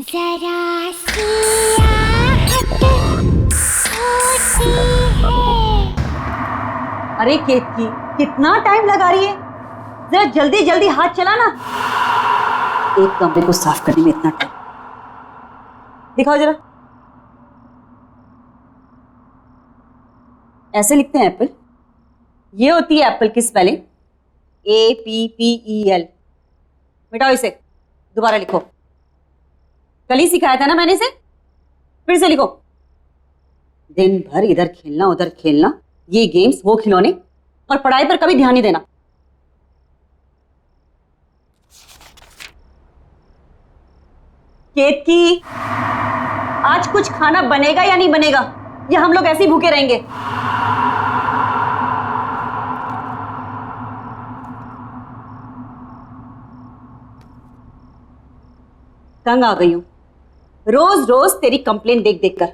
जरा सी आहट होती है। अरे केतकी, कितना टाइम लगा रही है? जरा जल्दी जल्दी हाथ चला ना। एक कमरे को साफ करने में इतना टाइम। दिखाओ जरा। ऐसे लिखते हैं एप्पल। ये होती है एप्पल की स्पेलिंग, APPEL। मिटाओ इसे, दोबारा लिखो। कल ही सिखाया था ना मैंने इसे, फिर से लिखो। दिन भर इधर खेलना उधर खेलना, ये गेम्स वो खिलौने, और पढ़ाई पर कभी ध्यान नहीं देना। केतकी, आज कुछ खाना बनेगा या नहीं बनेगा, या हम लोग ऐसे ही भूखे रहेंगे? तंग आ गई हूं रोज रोज तेरी कंप्लेन देख देख कर।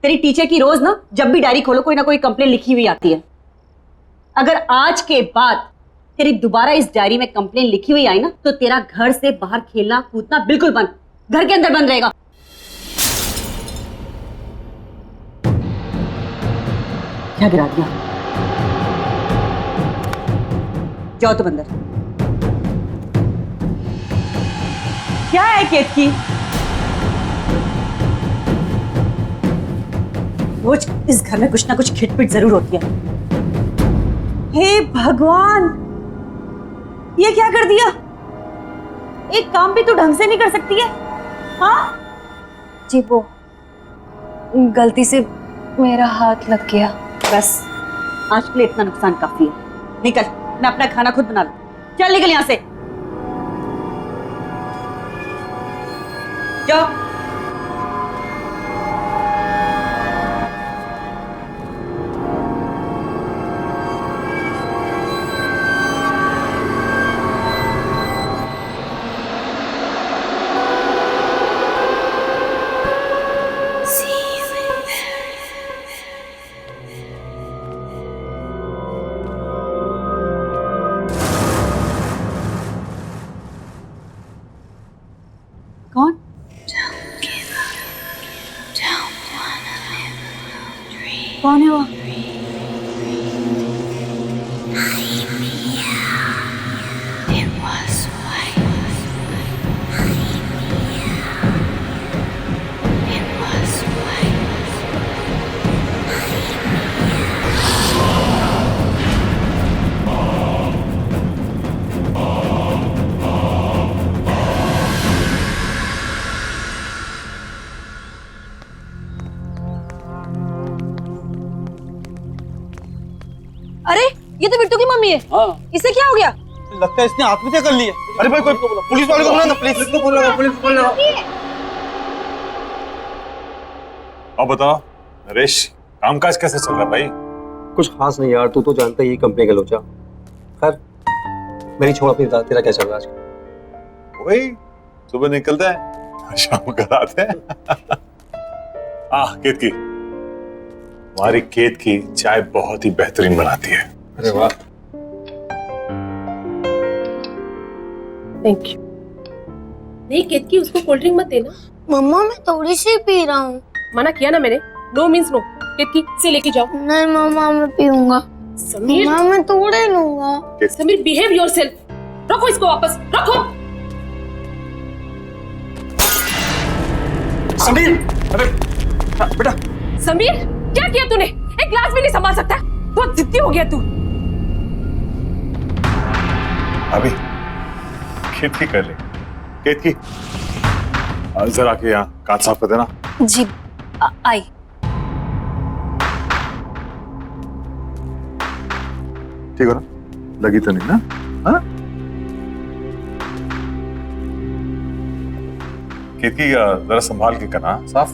तेरी टीचर की रोज ना, जब भी डायरी खोलो कोई ना कोई कंप्लेन लिखी हुई आती है। अगर आज के बाद तेरी दोबारा इस डायरी में कंप्लेन लिखी हुई आई ना, तो तेरा घर से बाहर खेलना कूदना बिल्कुल बंद, घर के अंदर बंद रहेगा। क्या गिरा दिया? जाओ तुम अंदर। क्या है केतकी? रोज इस घर में कुछ ना कुछ खिटपिट जरूर होती है। हे भगवान, ये क्या कर दिया? एक काम भी तो ढंग से नहीं कर सकती है। हाँ जी, वो गलती से मेरा हाथ लग गया। बस, आज के लिए इतना नुकसान काफी है। निकल, मैं अपना खाना खुद बना लूं। चल निकल यहां से, जाओ। कौन? कौन है वो? अरे, ये तो बिट्टू की मम्मी है। हाँ। इसे क्या हो गया? लगता है इसने आत्महत्या कर ली है। अरे भाई, कोई पुलिस वाले को बुला ना, पुलिस को बुला, पुलिस को बुला। अब बताओ नरेश, कामकाज कैसे चल रहा है भाई? कुछ खास नहीं यार, तू तो जानता ही कंपनी का लोचा। खैर, मेरी छोड़, अपनी बता, तेरा क्या चल रहा है आजकल? वही सुबह निकलते हैं, शाम को आते हैं। केतकी, हमारी केत की चाय बहुत ही बेहतरीन बनाती है। अरे वाह। Thank you. नहीं केतकी, उसको कोल्ड ड्रिंक मत देना। मम्मा मैं थोड़ी सी पी रहा हूँ। मना किया ना मैंने, नो मीन्स नो। केतकी से लेके जाओ। नहीं मम्मा मैं पीऊंगा। समीर, मम्मा मैं थोड़े लूंगा। Sameer behave yourself. रखो इसको वापस, रखो। समीर, अरे बेटा। समीर, क्या किया तूने? एक ग्लास भी नहीं संभाल सकता? बहुत जिद्दी हो गया तू। अभी केतकी कर ले। केतकी, जरा के यहाँ कांच साफ कर देना। जी, आई। ठीक हो ना? लगी तो नहीं ना? हाँ? केतकी, जरा संभाल के करना साफ।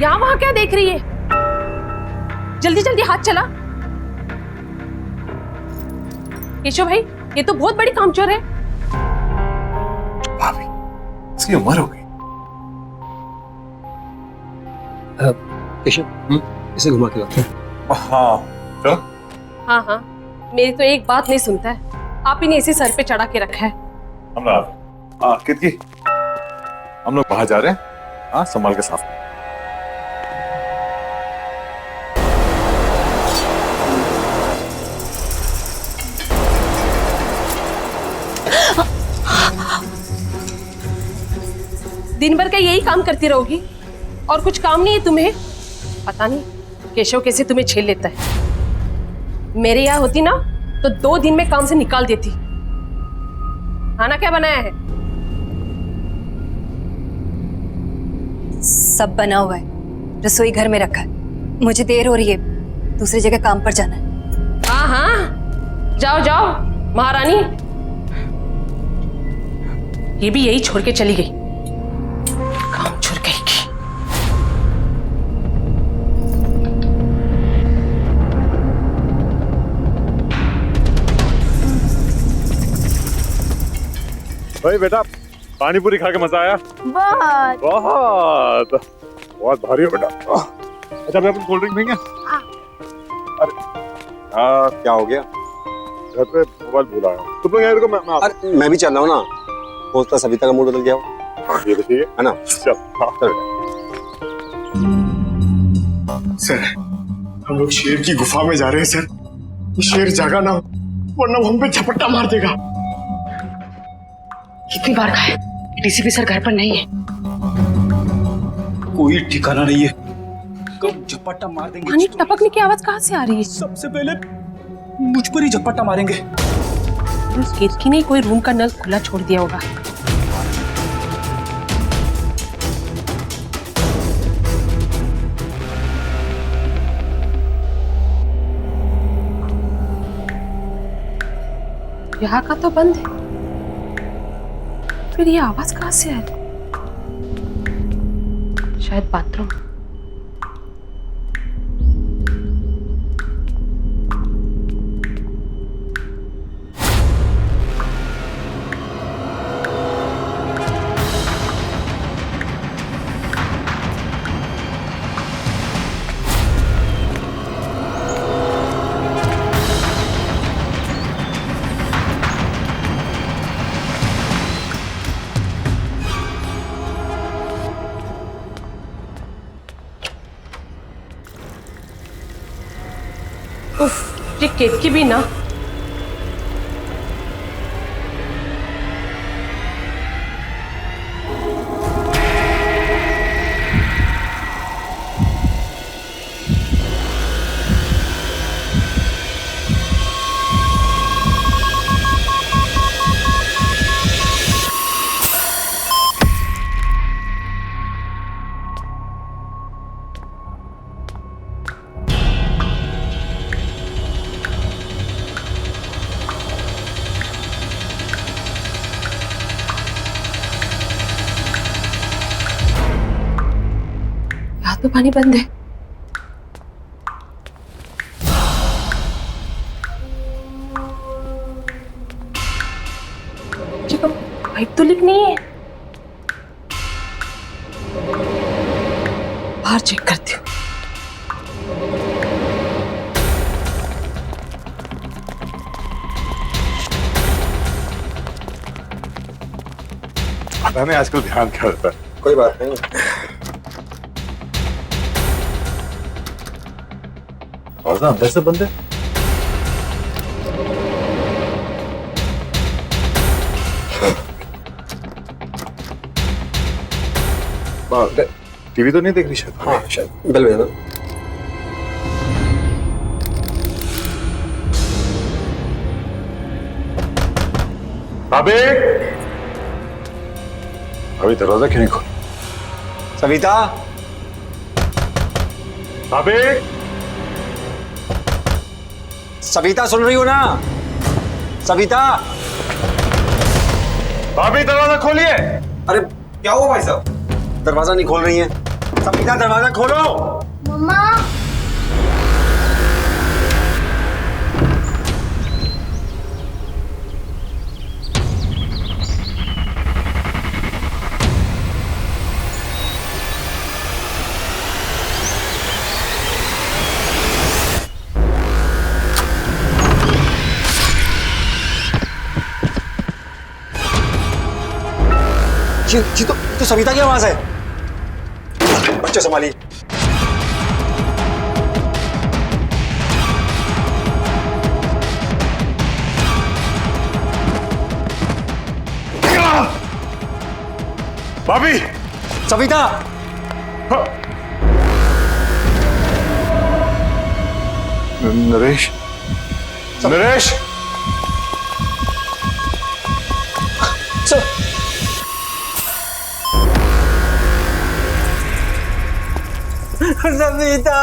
यहाँ वहां क्या देख रही है? जल्दी जल्दी हाथ चला। केशव भाई, ये तो बहुत बड़ी कामचोर है। भाभी, इसकी उम्र हो गई। केशव, इसे घुमा के लाते हैं। हाँ चलो। हाँ हाँ, मेरी तो एक बात नहीं सुनता है। आप ही ने इसे सर पे चढ़ा के रखा है। हम लोग कितकी हम लोग बाहर जा रहे हैं। हाँ संभाल के साफ। दिन भर का यही काम करती रहोगी और कुछ काम नहीं है तुम्हें? पता नहीं केशव कैसे तुम्हें झेल लेता है। मेरे यहाँ होती ना तो 2 दिन में काम से निकाल देती। खाना क्या बनाया है? सब बना हुआ है, रसोई घर में रखा है। मुझे देर हो रही है, दूसरी जगह काम पर जाना है। हाँ हाँ, जाओ जाओ महारानी। ये भी यही छोड़ के चली गई। काम छोड़ गई की। भाई बेटा पानी पूरी खा के मजा आया? बहुत। बहुत बहुत भारी है बेटा। अच्छा मैं अपन कोल्ड ड्रिंक पीएंगे? अरे क्या हो गया? घर पे मोबाइल भूल आया। तुम लोग यहाँ रुको, मैं अरे मैं भी चल रहा हूँ ना। होता सविता का मूड बदल गया हो। ये तो ठीक है ना? चल। हाँ चल सर हम लोग शेर की गुफा में जा रहे हैं सर। ये शेर जागा ना हो वरना वो हम पे झपट्टा मार देगा। कितनी बार कहा है डीसीपी सर घर पर नहीं है। कोई ठिकाना नहीं है, कब झपट्टा मार देंगे। पानी टपकने की आवाज कहाँ से आ रही है? सबसे पहले मुझ पर ही झपट्टा मारेंगे। उस केतकी ने कोई रूम का नल खुला छोड़ दिया होगा। यहाँ का तो बंद है, फिर ये आवाज कहाँ से आ रही? शायद बाथरूम। उफ, ये केतकी भी ना। तो पानी बंद है। पाइप तो लीक नहीं है। बाहर चेक करती हूँ। पता नहीं आजकल ध्यान क्या रहता है। कोई बात नहीं। और ना अंदर से बंद है। टीवी तो नहीं देख रही शायद। हाँ शायद बेल बजा। भाभी अभी दरवाजा क्यों नहीं खोल? सविता, भाभी सविता सुन रही हो ना? सविता, भाभी दरवाजा खोलिए। अरे क्या हुआ भाई साहब? दरवाजा नहीं खोल रही है। सविता दरवाजा खोलो। मम्मा ये तो सविता की आवाज है। बच्चे संभालिए। भाभी, सविता, नरेश, नरेश, सविता,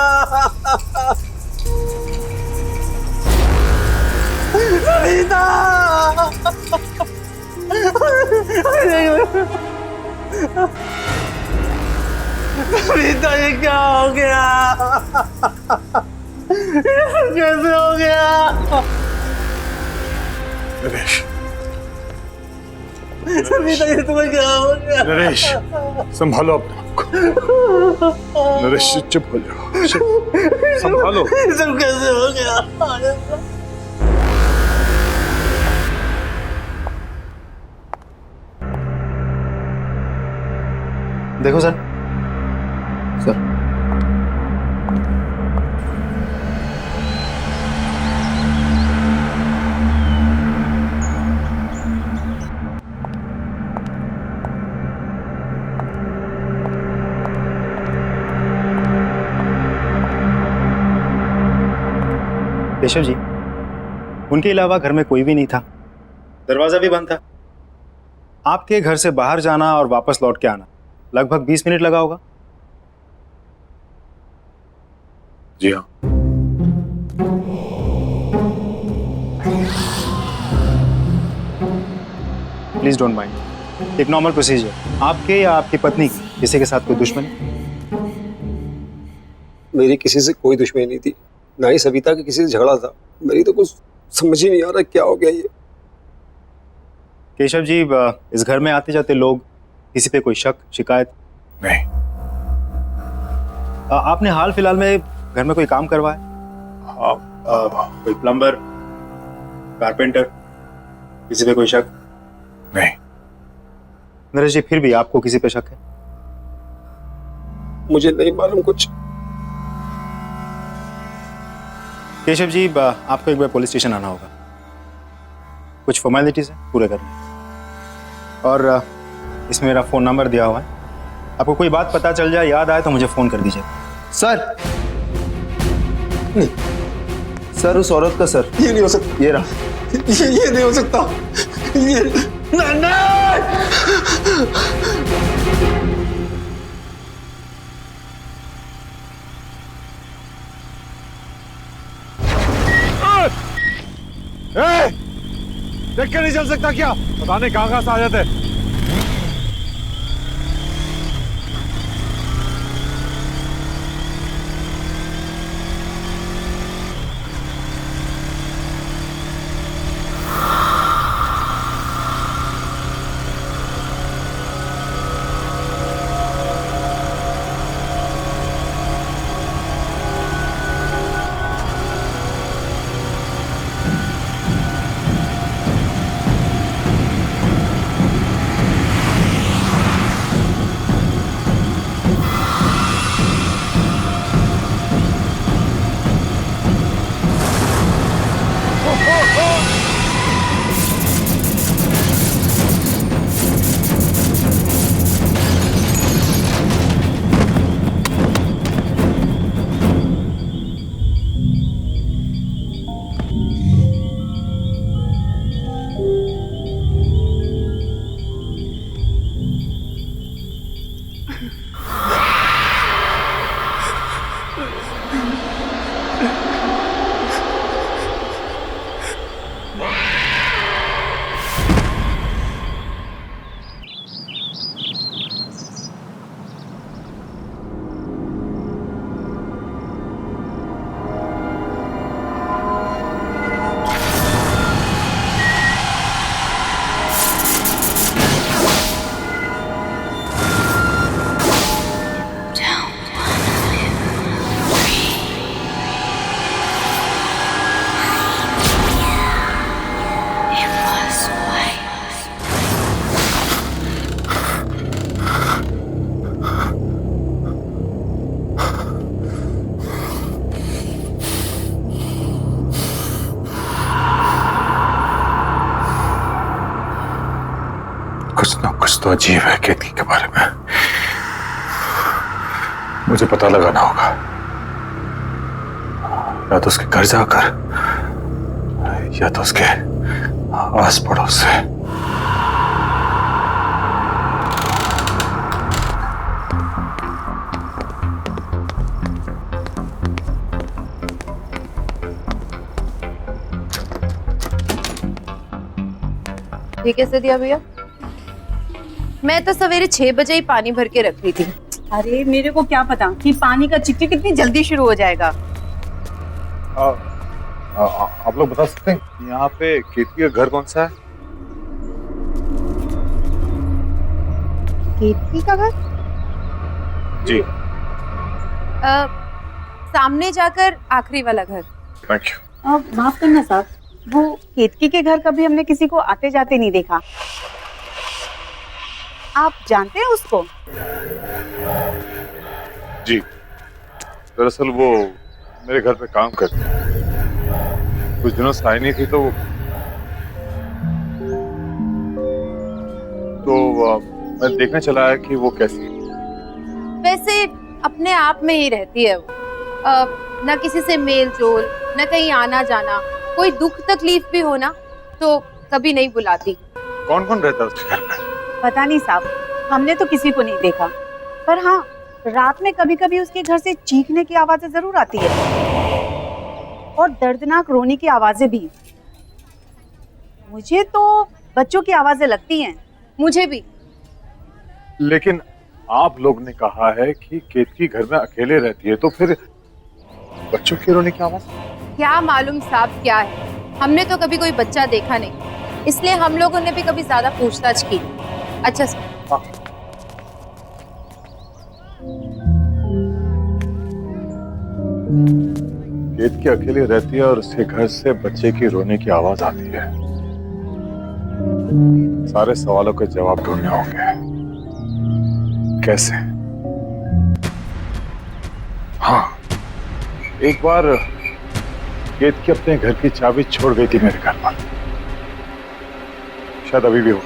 सविता, सविता, ये क्या हो गया? कैसे हो गया? नरेश, सविता, ये तुम्हें क्या हो गया? नरेश, संभालो अपने आप को। नरेश, चुप हो जाओ, संभालो। ये सब कैसे हो गया? देखो सर, सर केशव जी, उनके अलावा घर में कोई भी नहीं था, दरवाजा भी बंद था। आपके घर से बाहर जाना और वापस लौट के आना लगभग 20 मिनट लगा होगा। जी हाँ। प्लीज डोंट माइंड, एक नॉर्मल प्रोसीजर। आपके या आपकी पत्नी की किसी के साथ कोई दुश्मनी? मेरी किसी से कोई दुश्मनी नहीं थी, ना ही सविता के किसी से झगड़ा था। मेरी तो कुछ समझ ही नहीं आ रहा क्या हो गया ये। केशव जी, इस घर में आते जाते लोग, किसी पे कोई शक शिकायत? नहीं। आपने हाल फिलहाल में घर में कोई काम करवाया? कोई प्लम्बर, कारपेंटर, किसी पे कोई शक? नहीं। नरेश जी, फिर भी आपको किसी पे शक है? मुझे नहीं मालूम कुछ। केशव जी, आपको एक बार पुलिस स्टेशन आना होगा, कुछ फॉर्मेलिटीज है पूरे करने, और इसमें मेरा फ़ोन नंबर दिया हुआ है। आपको कोई बात पता चल जाए, याद आए तो मुझे फ़ोन कर दीजिए। सर, नहीं सर, उस औरत का सर, ये नहीं हो सकता। ये रहा, ये नहीं हो सकता। ये देख के नहीं चल सकता क्या? पता नहीं कहाँ से आ जाते। तो अजीब है केतकी के बारे में। मुझे पता लगाना होगा, या तो उसके घर जाकर या तो उसके आस पड़ोस से। ठीक है सदिया भैया, मैं तो सवेरे 6 बजे ही पानी भर के रख रही थी। अरे मेरे को क्या पता कि पानी का चिकचिक कितनी जल्दी शुरू हो जाएगा। आप लोग बता सकते हैं यहाँ पे केतकी का घर कौन सा है? केतकी का घर? जी। सामने जाकर आखिरी वाला घर। Thank you. माफ करना साहब, वो केतकी के घर कभी हमने किसी को आते जाते नहीं देखा। आप जानते हैं उसको? जी, दरअसल वो मेरे घर पे काम करती है। कुछ दिनों से आई नहीं थी तो मैं देखने चला है कि वो कैसी है। वैसे अपने आप में ही रहती है वो, ना किसी से मेल जोल, ना कहीं आना जाना। कोई दुख तकलीफ भी हो ना तो कभी नहीं बुलाती। कौन कौन रहता है उसके घर पे? पता नहीं साहब, हमने तो किसी को नहीं देखा, पर हाँ रात में कभी कभी उसके घर से चीखने की आवाजें जरूर आती है और दर्दनाक रोने की आवाजें भी। मुझे तो बच्चों की आवाजें लगती हैं। मुझे भी। लेकिन आप लोग ने कहा है कि केतकी घर में अकेले रहती है, तो फिर बच्चों के रोने की आवाज? क्या मालूम साहब क्या है, हमने तो कभी कोई बच्चा देखा नहीं, इसलिए हम लोगों ने भी कभी ज्यादा पूछताछ की। अच्छा सर। केतकी अकेले रहती है और उसके घर से बच्चे की रोने की आवाज आती है। सारे सवालों के जवाब ढूंढने होंगे। कैसे? हाँ, एक बार केतकी अपने घर की चाबी छोड़ गई थी मेरे घर पर, शायद अभी भी हो।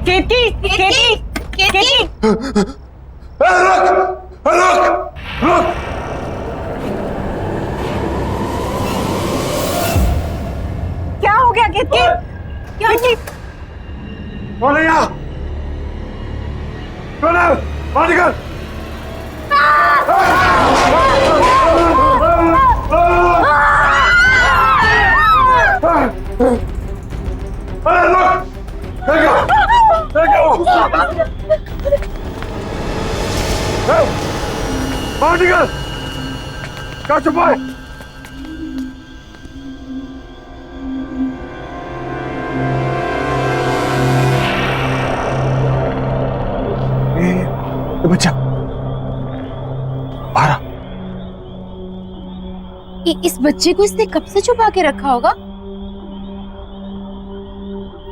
केतकी, केतकी, केतकी। रुक, रुक, रुक। क्या हो गया केतकी? क्या केतकी? कौन है यहाँ? कौन है? बाहर निकल। अरे रुक! बाहर निकल! क्या छुपा है? ये बच्चा बाहर आ। इस बच्चे को इसने कब से छुपा के रखा होगा?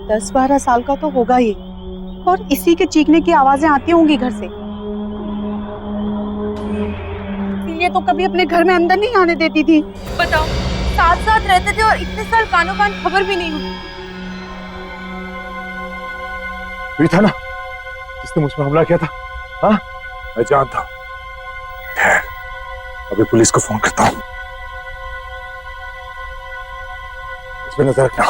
10-12 साल का तो होगा ही, और इसी के चीखने की आवाजें आती होंगी घर से, इसीलिए तो कभी अपने घर में अंदर नहीं आने देती थी। बताओ, साथ साथ रहते थे और इतने साल कानों कान खबर भी नहीं हुई। ये था ना जिसने मुझ पर हमला किया था? हाँ, मैं जानता हूँ। खैर, अभी पुलिस को फोन करता हूँ। इस पे नजर रखना।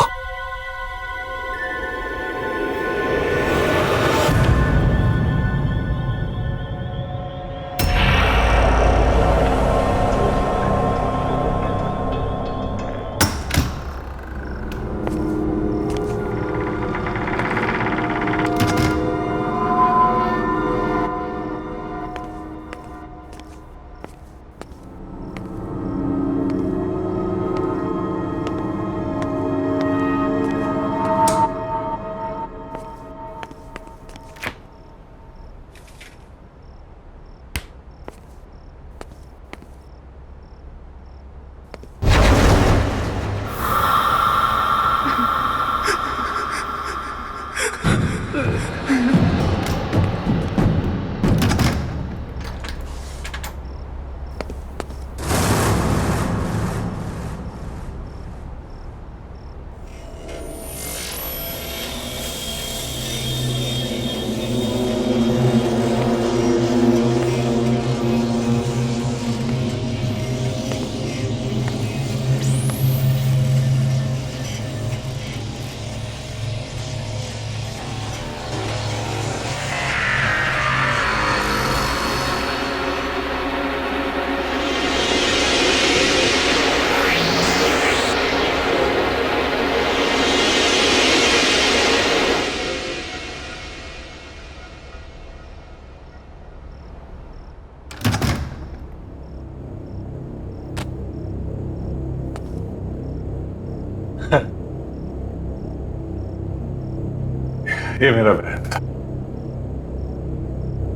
ये मेरा बहन था।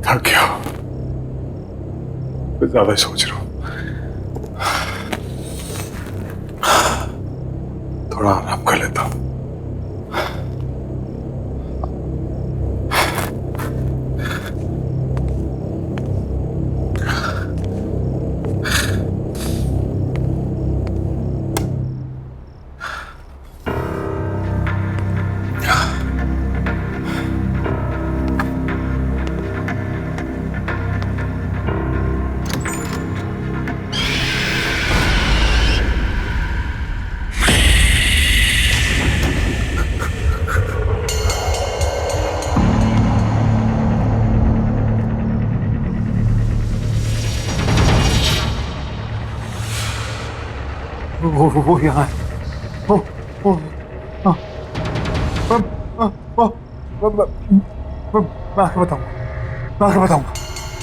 थक गया, कुछ ज्यादा ही सोच रहा हूं। थोड़ा आराम कर लेता हूं। वो यहाँ है। मैं आके बताऊंगा।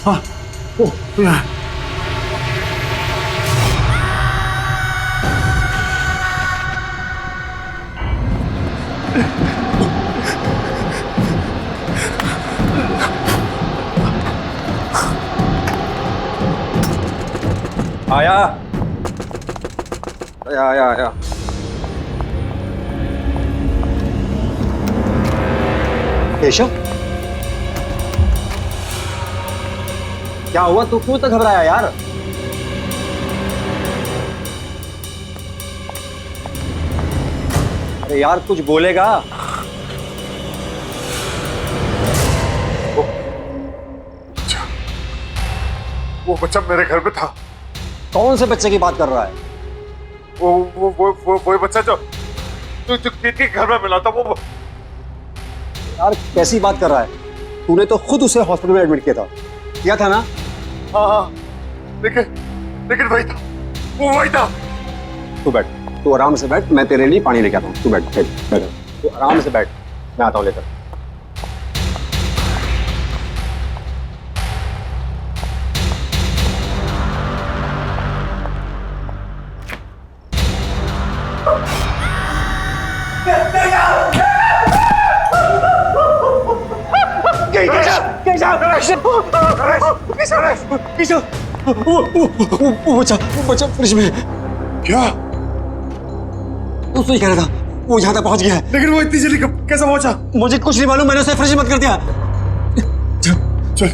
हाँ, वो यहाँ है। आया। केशव, क्या हुआ? तू क्यों तो घबराया यार? अरे यार कुछ बोलेगा। वो बच्चा मेरे घर पे था। कौन से बच्चे की बात कर रहा है? वो बच्चा जो कीर्ति के घर में मिला था वो। यार कैसी बात कर रहा है? तूने तो खुद उसे हॉस्पिटल में एडमिट किया था ना? हाँ लेकिन वही था, वो वही था। तू बैठ, तू आराम से बैठ, मैं तेरे लिए पानी लेके आता हूँ। तू बैठ, तू आराम से बैठ, मैं आता हूँ लेकर। वो बच्चा फ्रिज में। क्या? तू सही कह रहा था, वो यहाँ तक पहुंच गया है। लेकिन वो इतनी जल्दी कैसे पहुंचा? मुझे कुछ नहीं मालूम, मैंने उसे फ्रिज में बंद कर दिया। चल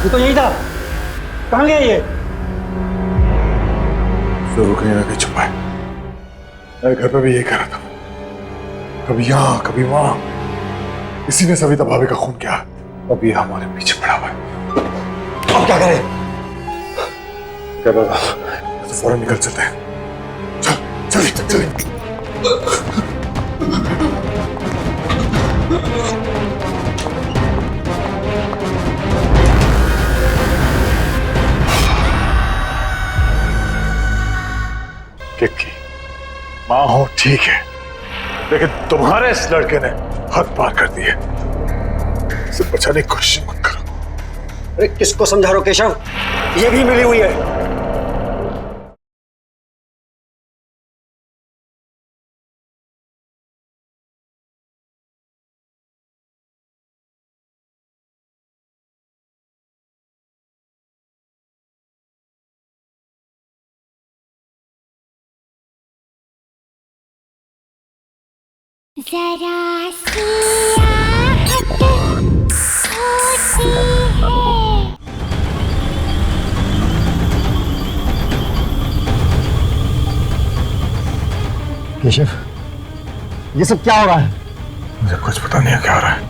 ये तो यही था। कहाँ गया ये? जरूर कहीं ना कहीं छुपा है। मेरे घर पे भी यही कर रहा था, कभी यहाँ कभी वहां। इसी ने सविता भाभी का खून किया, अब ये हमारे पीछे पड़ा हुआ है। अब क्या करें? क्या पता, तो फौरन निकल चलते हैं। चल। किक्की, माँ हो ठीक है, लेकिन तुम्हारे इस लड़के ने हद पार कर दी है। इसे बचाने की कोशिश मत करो। अरे किसको समझा रहे हो केशव? ये भी मिली हुई है। जरा सी आहट होती है। केशव, ये सब क्या हो रहा है? मुझे कुछ पता नहीं है क्या हो रहा है।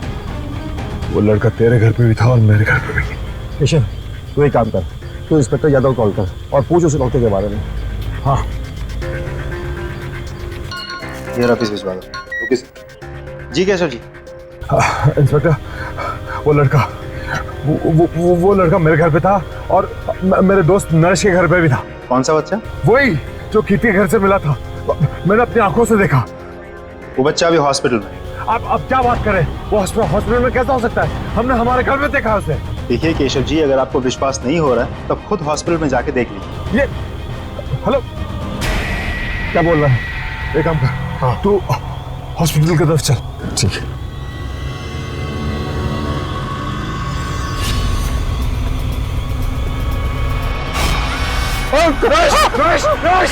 वो लड़का तेरे घर पे भी था और मेरे घर पे भी। केशव, तू एक काम कर, तू इंस्पेक्टर यादव कॉल कर और पूछ उसे डॉक्टर के बारे में। हाँ, ये ऑफिस भिजवा दो। जी केशव जी। इंस्पेक्टर, वो लड़का मेरे घर पे था और मेरे दोस्त नरेश के घर पे भी था। कौन सा बच्चा? वही जो कीर्ति के घर से मिला था, मैंने अपनी आंखों से देखा। वो बच्चा अभी हॉस्पिटल में। आप क्या बात करें? वो हॉस्पिटल में कैसा हो सकता है? हमने हमारे घर में देखा उसे। देखिए केशव जी, अगर आपको विश्वास नहीं हो रहा है तब खुद हॉस्पिटल में जाके देख लीजिए। ये हेलो, क्या बोल रहा है? एक काम कर, हाँ तू हॉस्पिटल की तरफ चल। ठीक है। नरेश!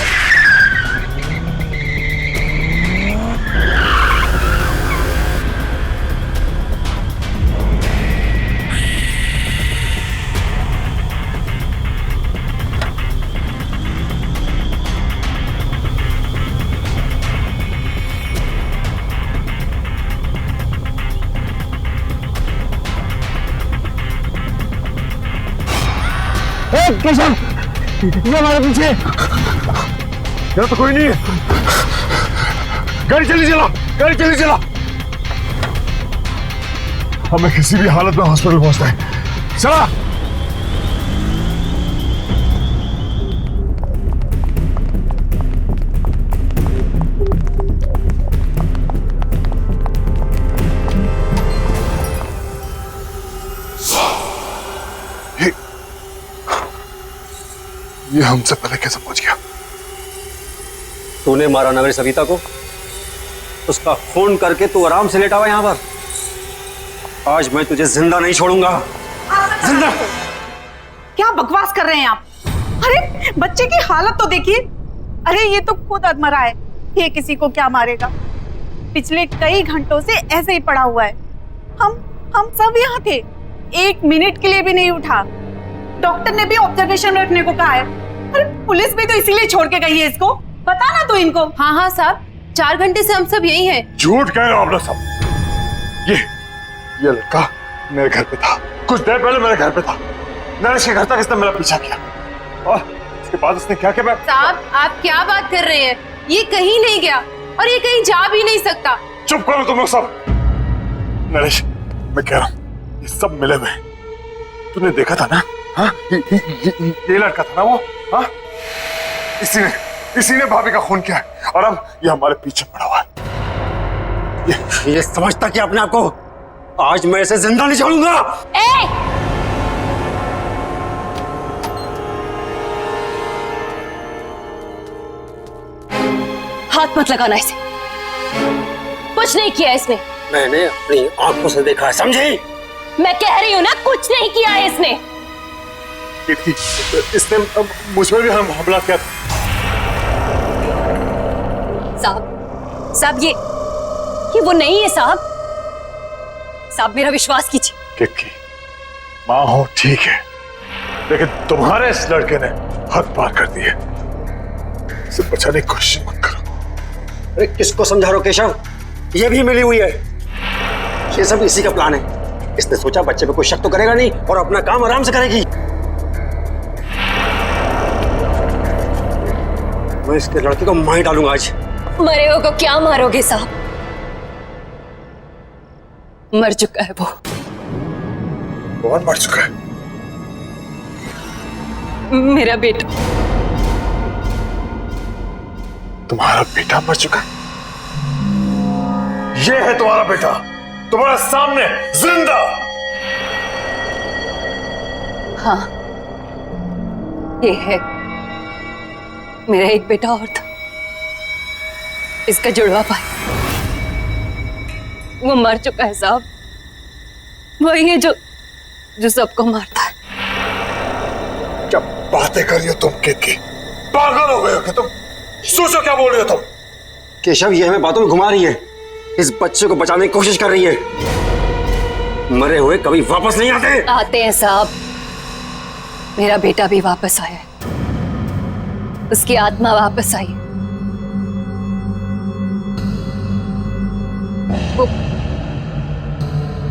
केशव, ये हमारे पीछे। यहाँ तो कोई नहीं है। गाड़ी चली चला। हमें किसी भी हालत में हॉस्पिटल पहुंचना है। चला। ये हमसे पहले कैसे पहुंच गया? तूने मारा ना मेरी सविता को, उसका खून करके तू आराम से लेटा हुआ यहाँ पर। आज मैं तुझे जिंदा नहीं छोड़ूंगा। जिंदा। क्या बकवास कर रहे हैं आप? अरे बच्चे की हालत तो देखिए। अरे ये तो खुद अधमरा है, ये किसी को क्या मारेगा। पिछले कई घंटों से ऐसे ही पड़ा हुआ है। हम सब यहाँ थे, 1 मिनट के लिए भी नहीं उठा। डॉक्टर ने भी ऑब्जर्वेशन में रखने को कहा है। अरे पुलिस भी तो इसीलिए छोड़ के गई है इसको। बता ना तो इनको। हाँ हाँ साहब, 4 घंटे से हम सब यही हैं। झूठ कह रहे हो आप लोग सब। ये लड़का मेरे घर पे था, कुछ देर पहले मेरे घर पे था। नरेश के घर तक इसने मेरा पीछा किया और इसके बाद उसने क्या किया? साहब आप क्या बात कर रहे हैं? ये कहीं नहीं गया और ये कहीं जा भी नहीं सकता। चुप करो तुम लोग सब। नरेश, मैं कह रहा हूँ ये सब मिले हुए। तूने देखा था ना? हाँ, ये लड़का था ना वो। हाँ, इसी ने भाभी का खून किया है और अब ये हमारे पीछे पड़ा हुआ है। ये समझता कि अपने आप को आज मैं इसे जिंदा नहीं छोड़ूंगा। हाथ मत लगाना इसे, कुछ नहीं किया इसने। मैंने अपनी आंखों से देखा है, समझी? मैं कह रही हूँ ना, कुछ नहीं किया है इसने। इसने मुझ पर भी हमला किया। साहब ये वो नहीं है साहब। साहब मेरा विश्वास कीजिए। किक्की, माँ हो ठीक है, लेकिन तुम्हारे इस लड़के ने हद पार कर दी है। इसे बचाने की कोशिश मत करो। अरे किसको समझा रहे हो केशव? ये भी मिली हुई है। ये सब इसी का प्लान है। इसने सोचा बच्चे पे कोई शक तो करेगा नहीं और अपना काम आराम से करेगी। मैं इसके लड़के को मार डालूंगा आज। मरे हो को क्या मारोगे साहब? मर चुका है वो। कौन मर चुका है? मेरा बेटा। तुम्हारा बेटा मर चुका है? ये है तुम्हारा बेटा, तुम्हारे सामने जिंदा। हाँ, ये है। मेरा एक बेटा और था, इसका जुड़वा भाई। वो मर चुका है साहब। वही है जो सबको मारता है। क्या बातें कर रही हो तुम किक्की? पागल हो गए हो क्या तुम? सोचो क्या बोल रही हो तुम? केशव ये हमें बातों में घुमा रही है, इस बच्चे को बचाने की कोशिश कर रही है। मरे हुए कभी वापस नहीं आते हैं साहब। मेरा बेटा भी वापस आया है, उसकी आत्मा वापस आई है।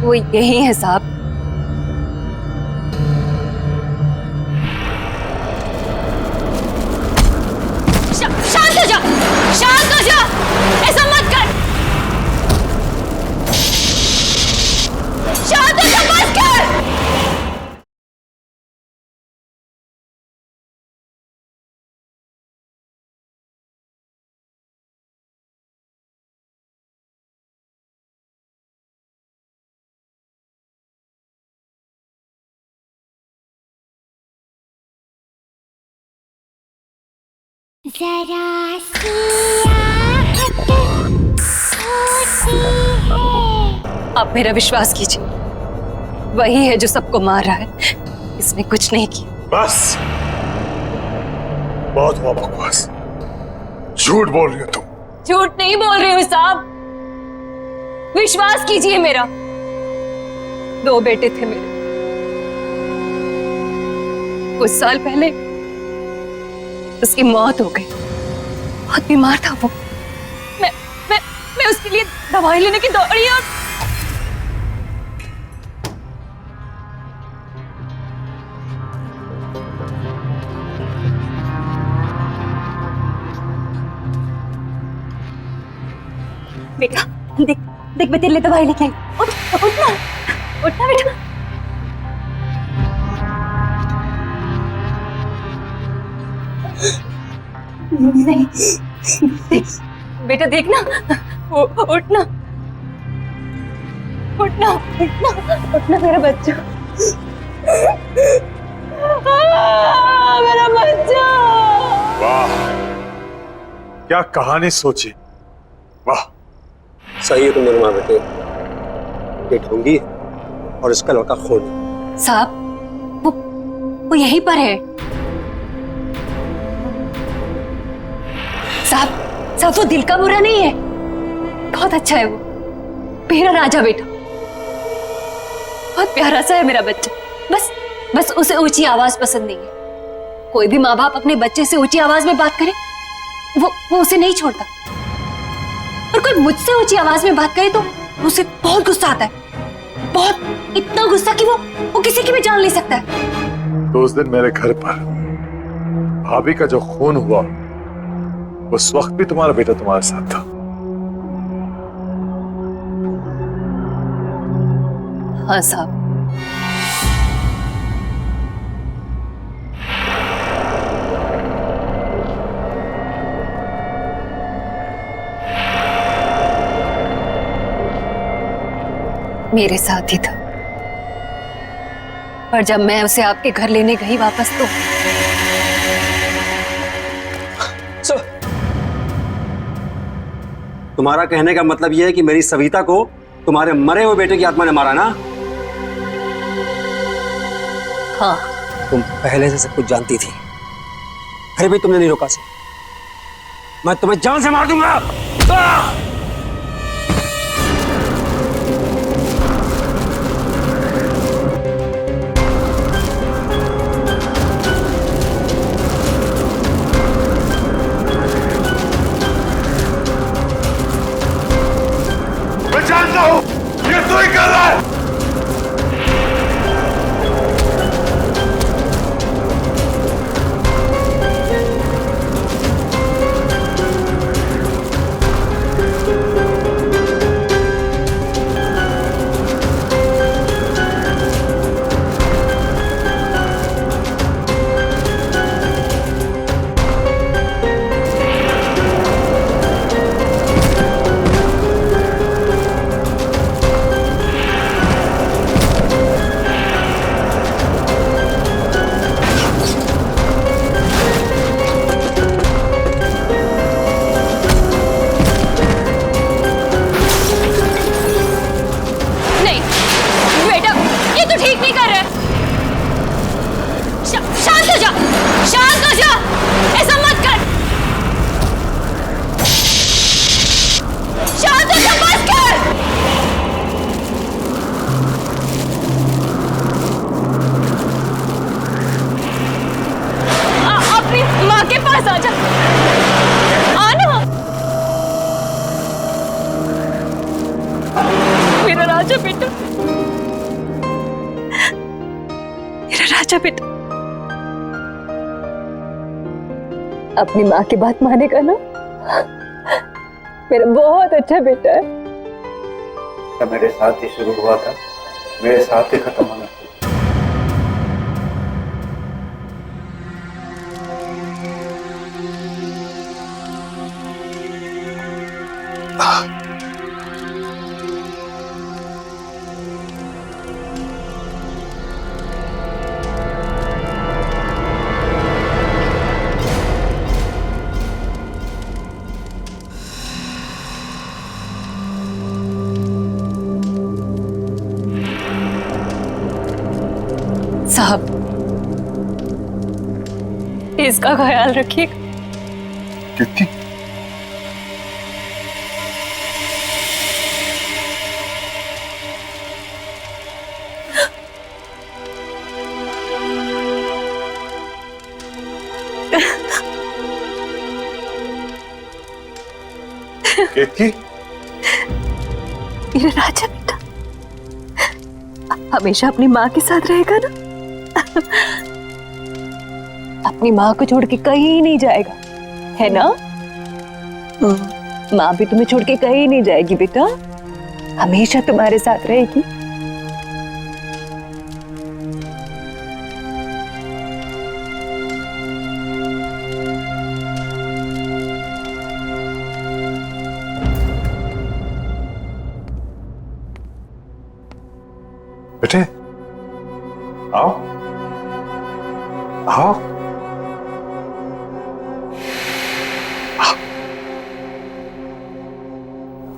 वो यही है साहब। शांत हो जा, शांत हो जा, ऐसा मत कर। शांत हो जा, बस कर। जरा सी आहट होती है। आप मेरा विश्वास कीजिए, वही है जो सबको मार रहा है। इसने कुछ नहीं किया। बस, बहुत हुआ बकवास। झूठ बोल रही हो तुम। झूठ नहीं बोल रही हूँ साहब, विश्वास कीजिए मेरा। 2 बेटे थे मेरे। कुछ साल पहले उसकी मौत हो गई। बहुत बीमार था वो। मैं उसके लिए दवाई लेने की दौड़ी और बेटा देख देख, मैं तेरे लिए दवाई लेके आई। उठना उठना बेटा। नहीं बेटा, देखना, उठना उठना उठना उठना मेरा बच्चा। मेरा बच्चा। वाह, क्या कहानी सोची। वाह, सही है तुमने रुमा बेटे, ये ढोंगी और इसका लड़का खून। साहब वो यहीं पर है। साहब वो दिल का बुरा नहीं है, बहुत अच्छा है वो, मेरा राजा बेटा, बहुत प्यारा सा है मेरा बच्चा। बस उसे ऊंची आवाज पसंद नहीं है। कोई भी माँ बाप अपने बच्चे से ऊंची आवाज में बात करे वो उसे नहीं छोड़ता, और कोई मुझसे ऊंची आवाज में बात करे तो उसे बहुत गुस्सा आता है, बहुत, इतना गुस्सा कि वो किसी की भी जान ले सकता है। तो उस दिन मेरे घर पर भाभी का जो खून हुआ, उस वक्त भी तुम्हारा बेटा तुम्हारे साथ था। हाँ साहब। मेरे साथ ही था, पर जब मैं उसे आपके घर लेने गई वापस तो तुम्हारा कहने का मतलब यह है कि मेरी सविता को तुम्हारे मरे हुए बेटे की आत्मा ने मारा ना? हाँ। तुम पहले से सब कुछ जानती थी, फिर भी तुमने नहीं रोका से। मैं तुम्हें जान से मार दूंगा। मैं जानता हूं ये तू ही कर रहा है। बेटा, अपनी माँ की बात मानेगा ना? मेरा बहुत अच्छा बेटा है। तो मेरे साथ ही शुरू हुआ था, मेरे साथ ही खत्म होना। साहब, इसका ख्याल रखिएगा। कितनी केतकी? मेरा राजा बेटा हमेशा अपनी माँ के साथ रहेगा ना? अपनी माँ को छोड़ के कहीं नहीं जाएगा, है ना? माँ भी तुम्हें छोड़ के कहीं नहीं जाएगी बेटा, हमेशा तुम्हारे साथ रहेगी। बेटे आओ आओ,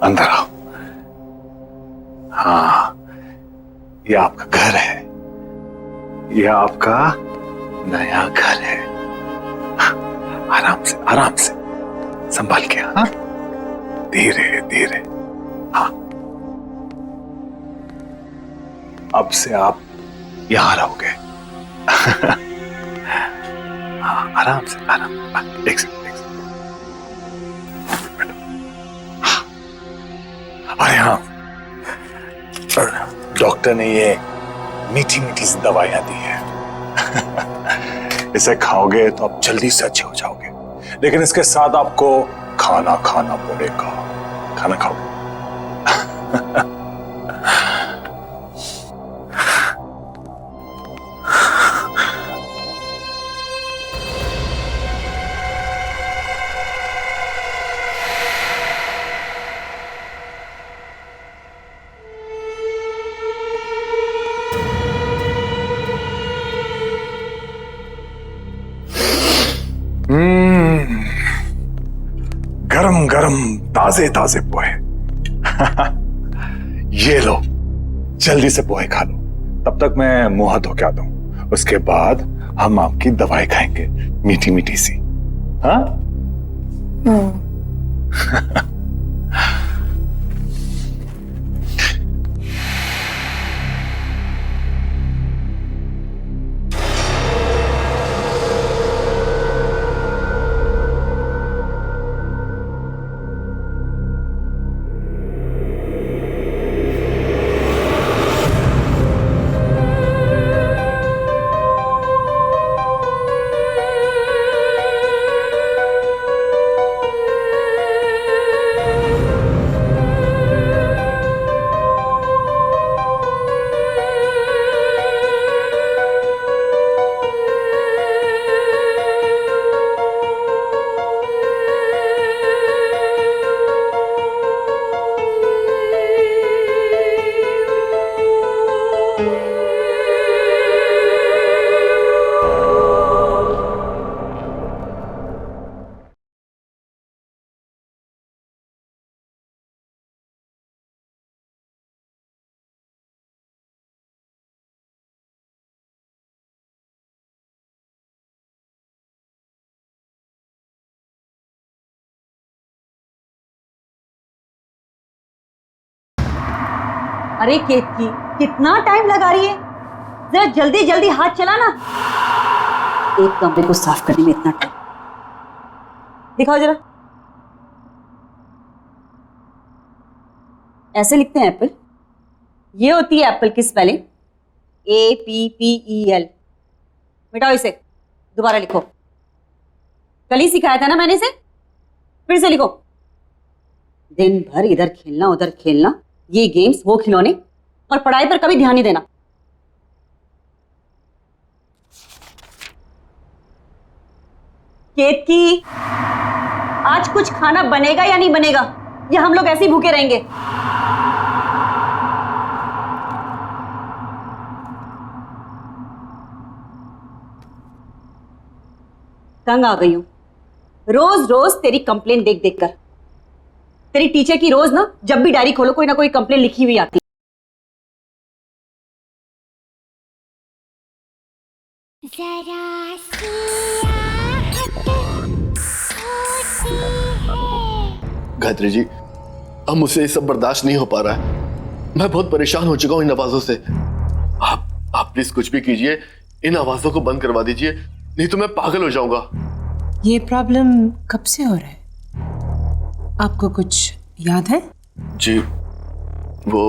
अंदर आओ। हाँ, ये आपका घर है, ये आपका नया घर है। आराम से संभाल के। हाँ, धीरे धीरे। हाँ, अब से आप यहां रहोगे। हाँ, आराम से। एक सेकंड। अरे हाँ, डॉक्टर ने ये मीठी मीठी सी दवाइयां दी है। इसे खाओगे तो आप जल्दी से अच्छे हो जाओगे, लेकिन इसके साथ आपको खाना खाना पड़ेगा। खाना खाओगे? गरम गरम ताजे ताजे पोहे। ये लो, जल्दी से पोहे खा लो। तब तक मैं मुंह हाथ धो के आता हूं, उसके बाद हम आपकी दवाई खाएंगे, मीठी मीठी सी। हाँ? अरे केतकी, कितना टाइम लगा रही है? जरा जल्दी जल्दी हाथ चला ना। एक कमरे को साफ करने में इतना टाइम। दिखाओ जरा। ऐसे लिखते हैं एप्पल? ये होती है एप्पल की स्पेलिंग, APPEL। मिटाओ इसे, दोबारा लिखो। कल ही सिखाया था ना मैंने इसे, फिर से लिखो। दिन भर इधर खेलना उधर खेलना, ये गेम्स वो खिलौने, और पढ़ाई पर कभी ध्यान नहीं देना। केतकी, आज कुछ खाना बनेगा या नहीं बनेगा, या हम लोग ऐसे ही भूखे रहेंगे? तंग आ गई हूं रोज रोज तेरी कंप्लेन देख देख कर। तेरी टीचर की रोज ना, जब भी डायरी खोलो कोई ना कोई कंप्लेन लिखी हुई आती। जरा सी आहट होती है। गायत्री जी, अब मुझसे ये सब बर्दाश्त नहीं हो पा रहा है। मैं बहुत परेशान हो चुका हूं इन आवाजों से। आप प्लीज कुछ भी कीजिए, इन आवाजों को बंद करवा दीजिए, नहीं तो मैं पागल हो जाऊंगा। ये प्रॉब्लम कब से हो रहा है? आपको कुछ याद है? जी, वो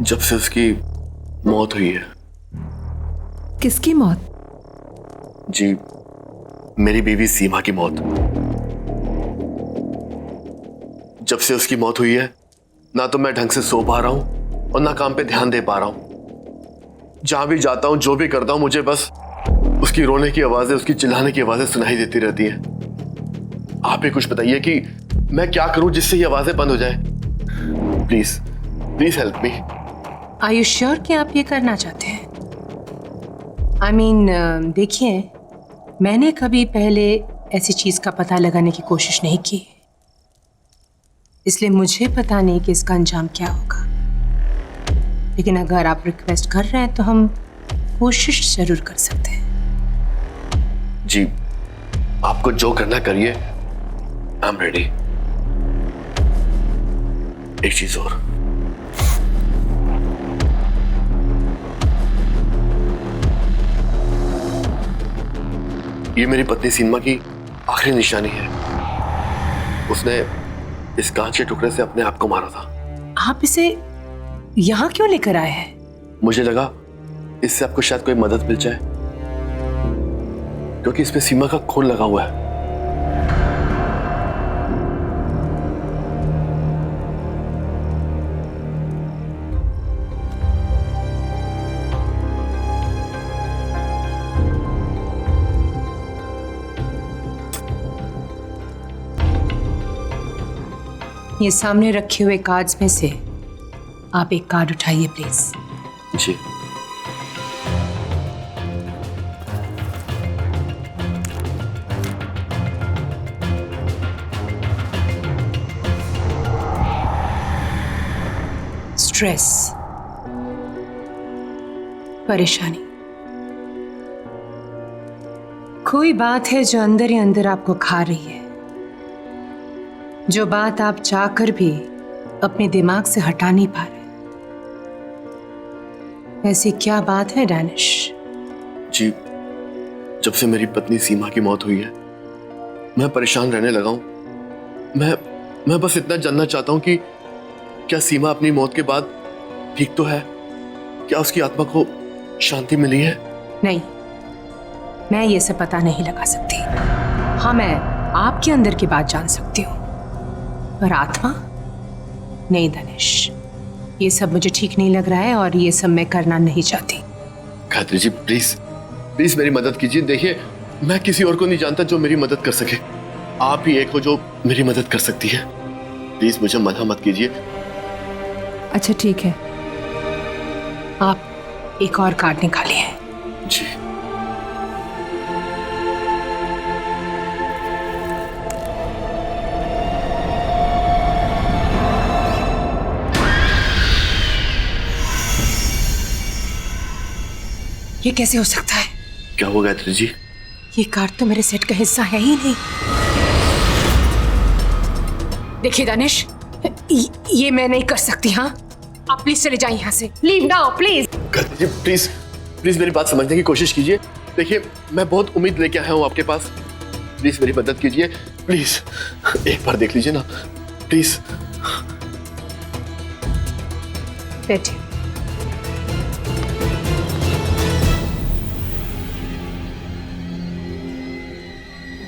जब से उसकी मौत हुई है। किसकी मौत? जी, मेरी बीवी सीमा की मौत। जब से उसकी मौत हुई है, ना तो मैं ढंग से सो पा रहा हूं और ना काम पे ध्यान दे पा रहा हूं। जहां भी जाता हूं, जो भी करता हूं, मुझे बस उसकी रोने की आवाजें, उसकी चिल्लाने की आवाजें सुनाई देती रहती हैं। आप ही कुछ बताइए कि मैं क्या करूं जिससे ये आवाजें बंद हो जाए। Please please help me. Are you sure कि आप ये करना चाहते हैं? देखिए, मैंने कभी पहले ऐसी चीज का पता लगाने की कोशिश नहीं की। इसलिए मुझे पता नहीं कि इसका अंजाम क्या होगा, लेकिन अगर आप रिक्वेस्ट कर रहे हैं तो हम कोशिश जरूर कर सकते हैं। जी, आपको जो करना करिए, आई एम रेडी। एक चीज और, ये मेरी पत्नी सीमा की आखिरी निशानी है। उसने इस कांच के टुकड़े से अपने आप को मारा था। आप इसे यहां क्यों लेकर आए हैं? मुझे लगा इससे आपको शायद कोई मदद मिल जाए, क्योंकि इसमें सीमा का खून लगा हुआ है। ये सामने रखे हुए कार्ड्स में से आप एक कार्ड उठाइए प्लीज। जी। स्ट्रेस, परेशानी, कोई बात है जो अंदर ही अंदर आपको खा रही है, जो बात आप चाहकर भी अपने दिमाग से हटा नहीं पा रहे। ऐसी क्या बात है डैनिश? जी, जब से मेरी पत्नी सीमा की मौत हुई है, मैं परेशान रहने लगा हूं। मैं बस इतना जानना चाहता हूं कि क्या सीमा अपनी मौत के बाद ठीक तो है? क्या उसकी आत्मा को शांति मिली है? नहीं, मैं ये सब पता नहीं लगा सकती। हाँ, मैं आपके अंदर की बात जान सकती हूँ, पर आत्मा नहीं दानिश, ये सब मुझे ठीक नहीं लग रहा है और ये सब मैं करना नहीं चाहती। गायत्री जी, प्लीज मेरी मदद कीजिए। देखिए, मैं किसी और को नहीं जानता जो मेरी मदद कर सके। आप ही एक हो जो मेरी मदद कर सकती है। प्लीज मुझे मना मत कीजिए। अच्छा ठीक है, आप एक और कार्ड निकालिए। जी। ये कैसे हो सकता है? क्या हुआ गायत्री जी? ये कार्ड तो मेरे सेट का हिस्सा है ही नहीं। देखिए दानिश, ये मैं नहीं कर सकती। हाँ, आप प्लीज चले जाइए यहाँ से। Leave now please. Gayatri ji, please मेरी बात समझने की कोशिश कीजिए। देखिए, मैं बहुत उम्मीद लेके आया हूँ आपके पास। प्लीज मेरी मदद कीजिए। प्लीज एक बार देख लीजिए ना, प्लीज। बैठिए।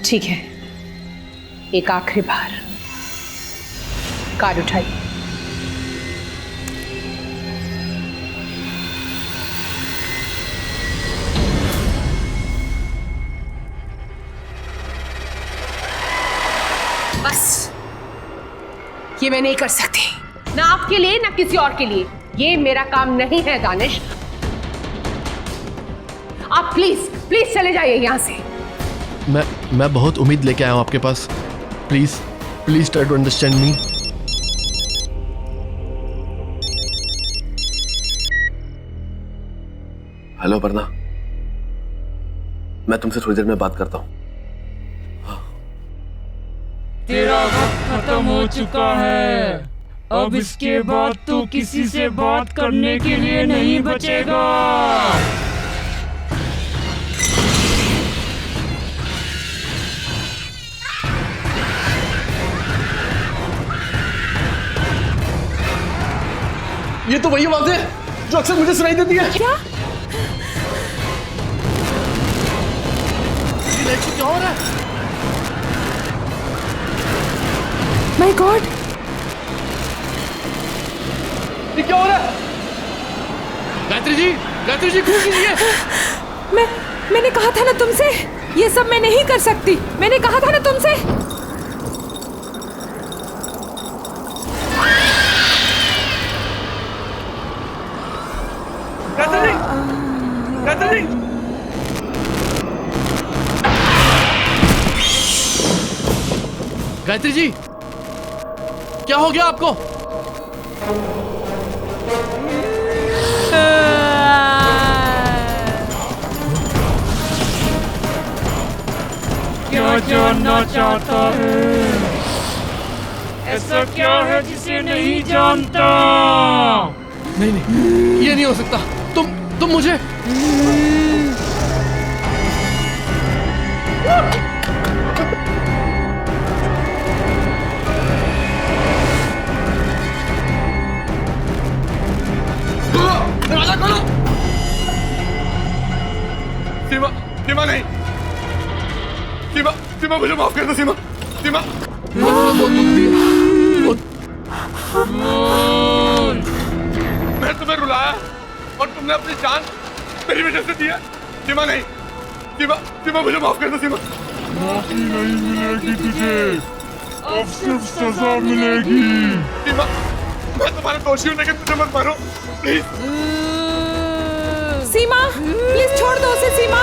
ठीक है, एक आखिरी बार कार्ड उठाइए। बस, ये मैं नहीं कर सकती, ना आपके लिए ना किसी और के लिए। ये मेरा काम नहीं है दानिश। आप प्लीज चले जाइए यहां से। मैं बहुत उम्मीद लेके आया हूँ आपके पास। Please try to understand me. Hello Aparna, मैं तुमसे थोड़ी देर में बात करता हूँ। तेरा वक्त खत्म हो चुका है। अब इसके बाद तू किसी से बात करने के लिए नहीं बचेगा। ये तो वही आवाज है जो अक्सर मुझे सुनाई देती है। क्या? क्या हो रहा है? माय गॉड, ये क्या हो रहा है? गायत्री जी खुश कीजिए। मैंने कहा था ना तुमसे, ये सब मैं नहीं कर सकती। मैंने कहा था ना तुमसे। गायत्री जी, क्या हो गया आपको? क्या जानना चाहता है? ऐसा क्या है जिसे नहीं जानता? नहीं नहीं, ये नहीं हो सकता। तुम मुझे दरवाजा खोलो। सीमा, सीमा नहीं। सीमा, सीमा मुझे माफ कर दो सीमा, सीमा। मैं तुम्हें रुलाया और तुमने अपनी जान मेरी वजह से दी है। सीमा नहीं, सीमा, सीमा मुझे माफ कर दो सीमा। माफी नहीं मिलेगी तुझे, अब सिर्फ सजा मिलेगी। सीमा, मैं तुम्हारा दोषी हूँ लेकिन मुझे मत मारो प्लीज। सीमा, प्लीज छोड़ दो उसे सीमा।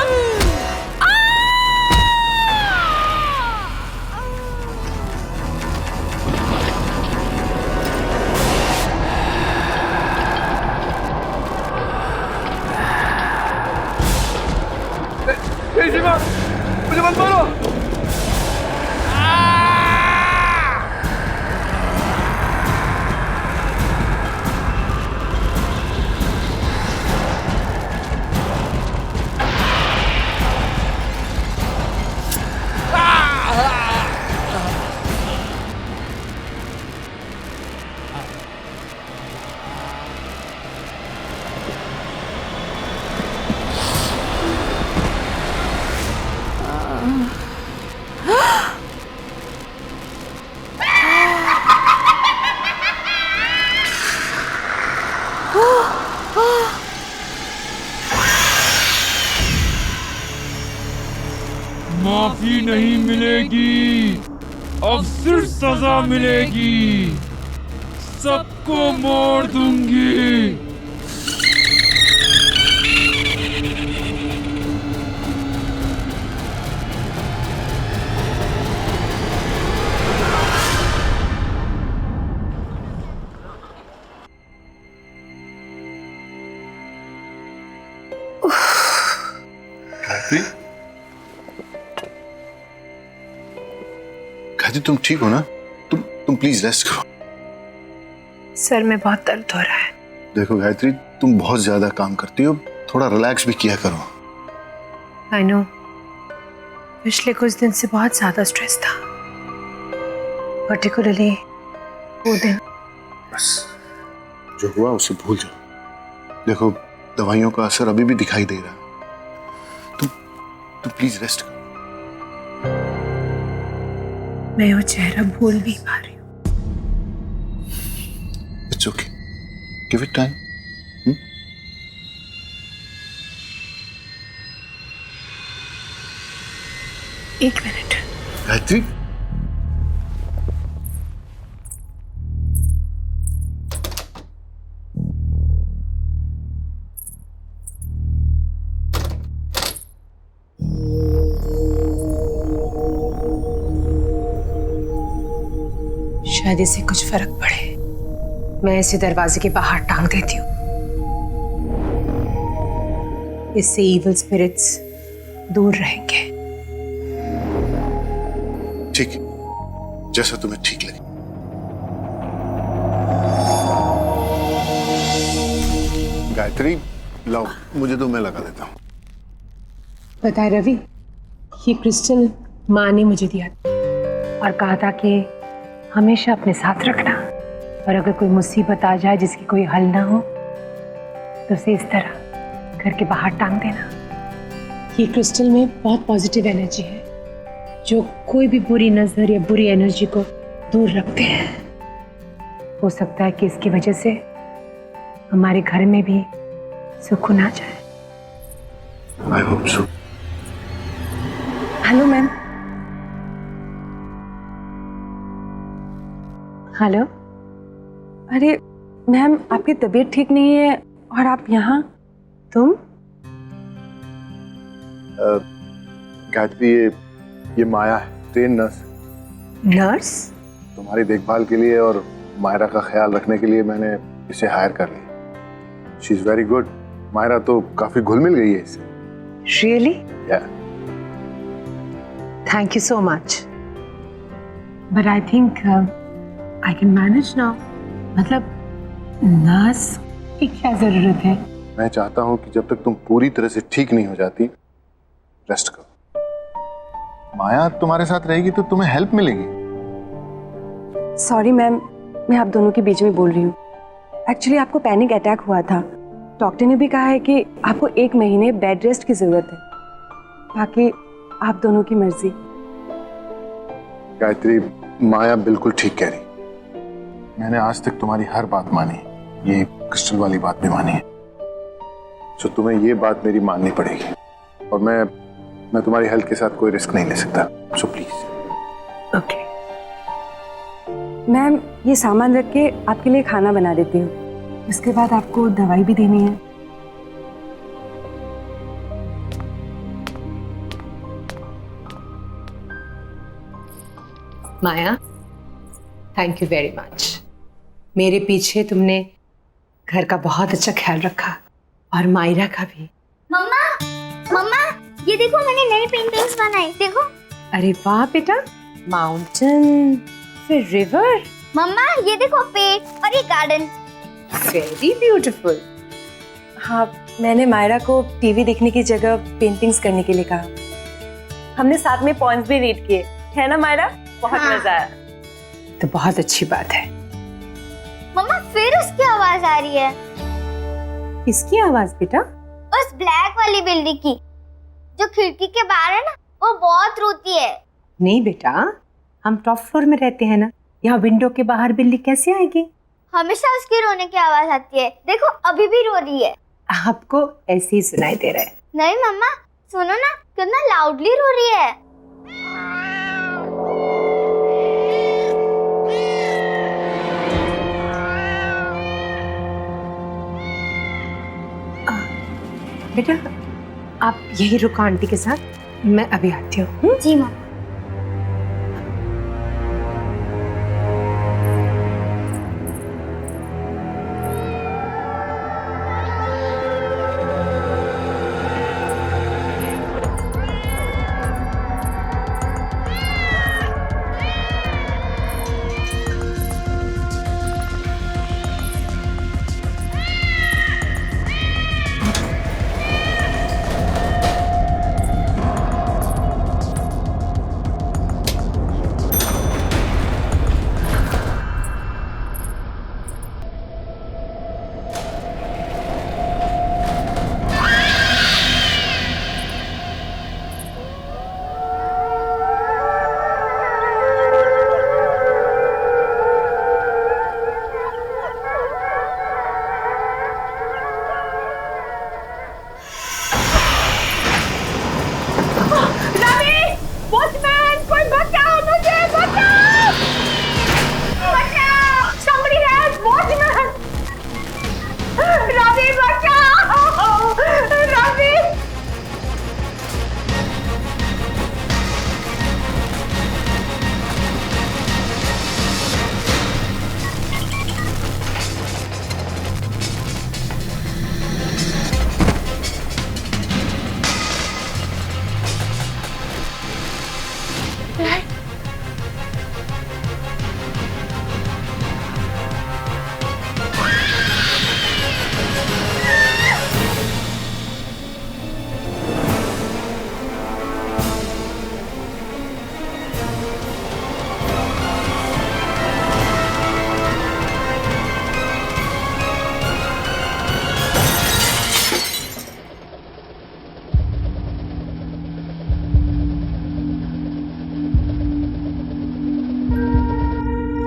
सीमा, मुझे मत मारो। माफी नहीं मिलेगी, अब सिर्फ सजा मिलेगी। सबको मोड़ दूंगी। गायत्री, तुम ठीक हो ना? तुम प्लीज रेस्ट करो। सर में बहुत दर्द हो रहा है। देखो गायत्री, तुम बहुत ज्यादा काम करती हो, थोड़ा रिलैक्स भी किया करो। आई नो, पिछले कुछ दिन से बहुत ज्यादा स्ट्रेस था, पर्टिकुलरली वो दिन। बस जो हुआ उसे भूल जाओ। देखो, दवाइयों का असर अभी भी दिखाई दे रहा है। तुम प्लीज रेस्ट करो। मैं वो चेहरा भूल नहीं पा रही हूँ। It's okay, give it time. एक मिनट। गायत्री, शायद इससे कुछ फर्क पड़े। मैं इसे दरवाजे के बाहर टांग देती हूँ, इससे इविल स्पिरिट्स दूर रहेंगे। ठीक है, जैसा तुम्हें ठीक लगे। गायत्री, लाओ, मुझे तो मैं लगा देता हूँ। पता है रवि, ये क्रिस्टल माँ ने मुझे दिया था और कहा था कि हमेशा अपने साथ रखना, और अगर कोई मुसीबत आ जाए जिसकी कोई हल ना हो तो उसे इस तरह घर के बाहर टांग देना। ये क्रिस्टल में बहुत पॉजिटिव एनर्जी है जो कोई भी बुरी नजर या बुरी एनर्जी को दूर रखते हैं। हो सकता है कि इसकी वजह से हमारे घर में भी सुकून आ जाए। I hope so. Hello ma'am. Hello. अरे मैम, आपकी तबीयत ठीक नहीं है और आप यहाँ? तुम? गायत्री, ये माया है, ट्रेन नर्स। नर्स? तुम्हारी देखभाल के लिए और मायरा का ख्याल रखने के लिए मैंने इसे हायर कर लिया। She is very good. Myra तो काफी घुल मिल गई है इससे। Really? Yeah. Thank you so much. But I think I can manage now. मतलब नर्स की क्या जरूरत है? मैं चाहता हूं कि जब तक तुम पूरी तरह से ठीक नहीं हो जाती, रेस्ट करो। माया तुम्हारे साथ रहेगी तो तुम्हें हेल्प मिलेगी। सॉरी मैम, मैं आप दोनों के बीच में बोल रही हूँ। एक्चुअली आपको पैनिक अटैक हुआ था। डॉक्टर ने भी कहा है कि आपको 1 महीने बेड रेस्ट की जरूरत है। बाकी आप दोनों की मर्जी। गायत्री, माया बिल्कुल ठीक कह रही। मैंने आज तक तुम्हारी हर बात मानी, ये क्रिस्टल वाली बात भी मानी है। तो तुम्हें ये बात मेरी माननी पड़ेगी और मैं तुम्हारी हेल्थ के साथ कोई रिस्क नहीं ले सकता। So please. ओके मैम, ये सामान रख के आपके लिए खाना बना देती हूँ। इसके बाद आपको दवाई भी देनी है। माया, थैंक यू वेरी मच। मेरे पीछे तुमने घर का बहुत अच्छा ख्याल रखा और मायरा का भी। मम्मा, मम्मा, ये देखो मैंने नई पेंटिंग्स बनाई, देखो। अरे वाह बेटा, माउंटेन, फिर रिवर। मम्मा, ये देखो पेड़ और ये गार्डन। Very beautiful. हाँ, मैंने मायरा को टीवी देखने की जगह पेंटिंग्स करने के लिए कहा। हमने साथ में पॉइंट्स भी रीड किए, है ना मायरा? बहुत मजा आया। तो बहुत अच्छी बात है। मम्मा, फिर उसकी आवाज आ रही है। किसकी आवाज बेटा? उस ब्लैक वाली बिल्ली की, जो खिड़की के बाहर है ना, वो बहुत रोती है। नहीं बेटा, हम टॉप फ्लोर में रहते हैं ना, यहाँ विंडो के बाहर बिल्ली कैसे आएगी? हमेशा उसकी रोने की आवाज आती है। देखो, अभी भी रो रही है। आपको ऐसे ही सुनाई दे रहा है। नहीं मम्मा, सुनो ना, कितना लाउडली रो रही है। बेटा, आप यही रुको आंटी के साथ, मैं अभी आती हूँ। जी माँ।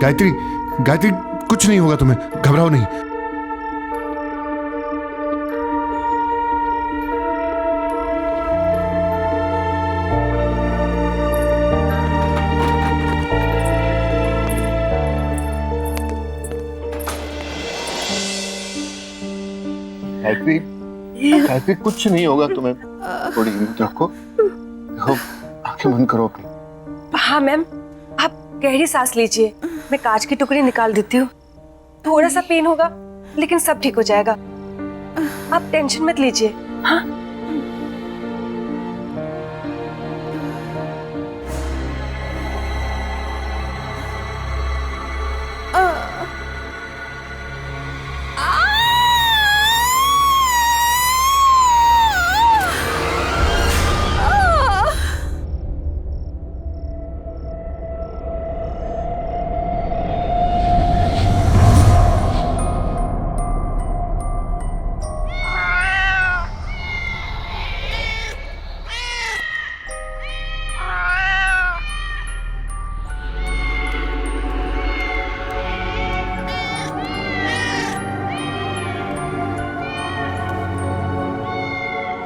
गायत्री, गायत्री, कुछ नहीं होगा तुम्हें, घबराओ नहीं। गायत्री, गायत्री, कुछ नहीं होगा तुम्हें। थोड़ी हिम्मत रखो। देखो, आंखें बंद करो अपनी। हाँ मैम, आप गहरी सांस लीजिए, मैं कांच के टुकड़े निकाल देती हूँ। थोड़ा सा पेन होगा लेकिन सब ठीक हो जाएगा। आप टेंशन मत लीजिए। हाँ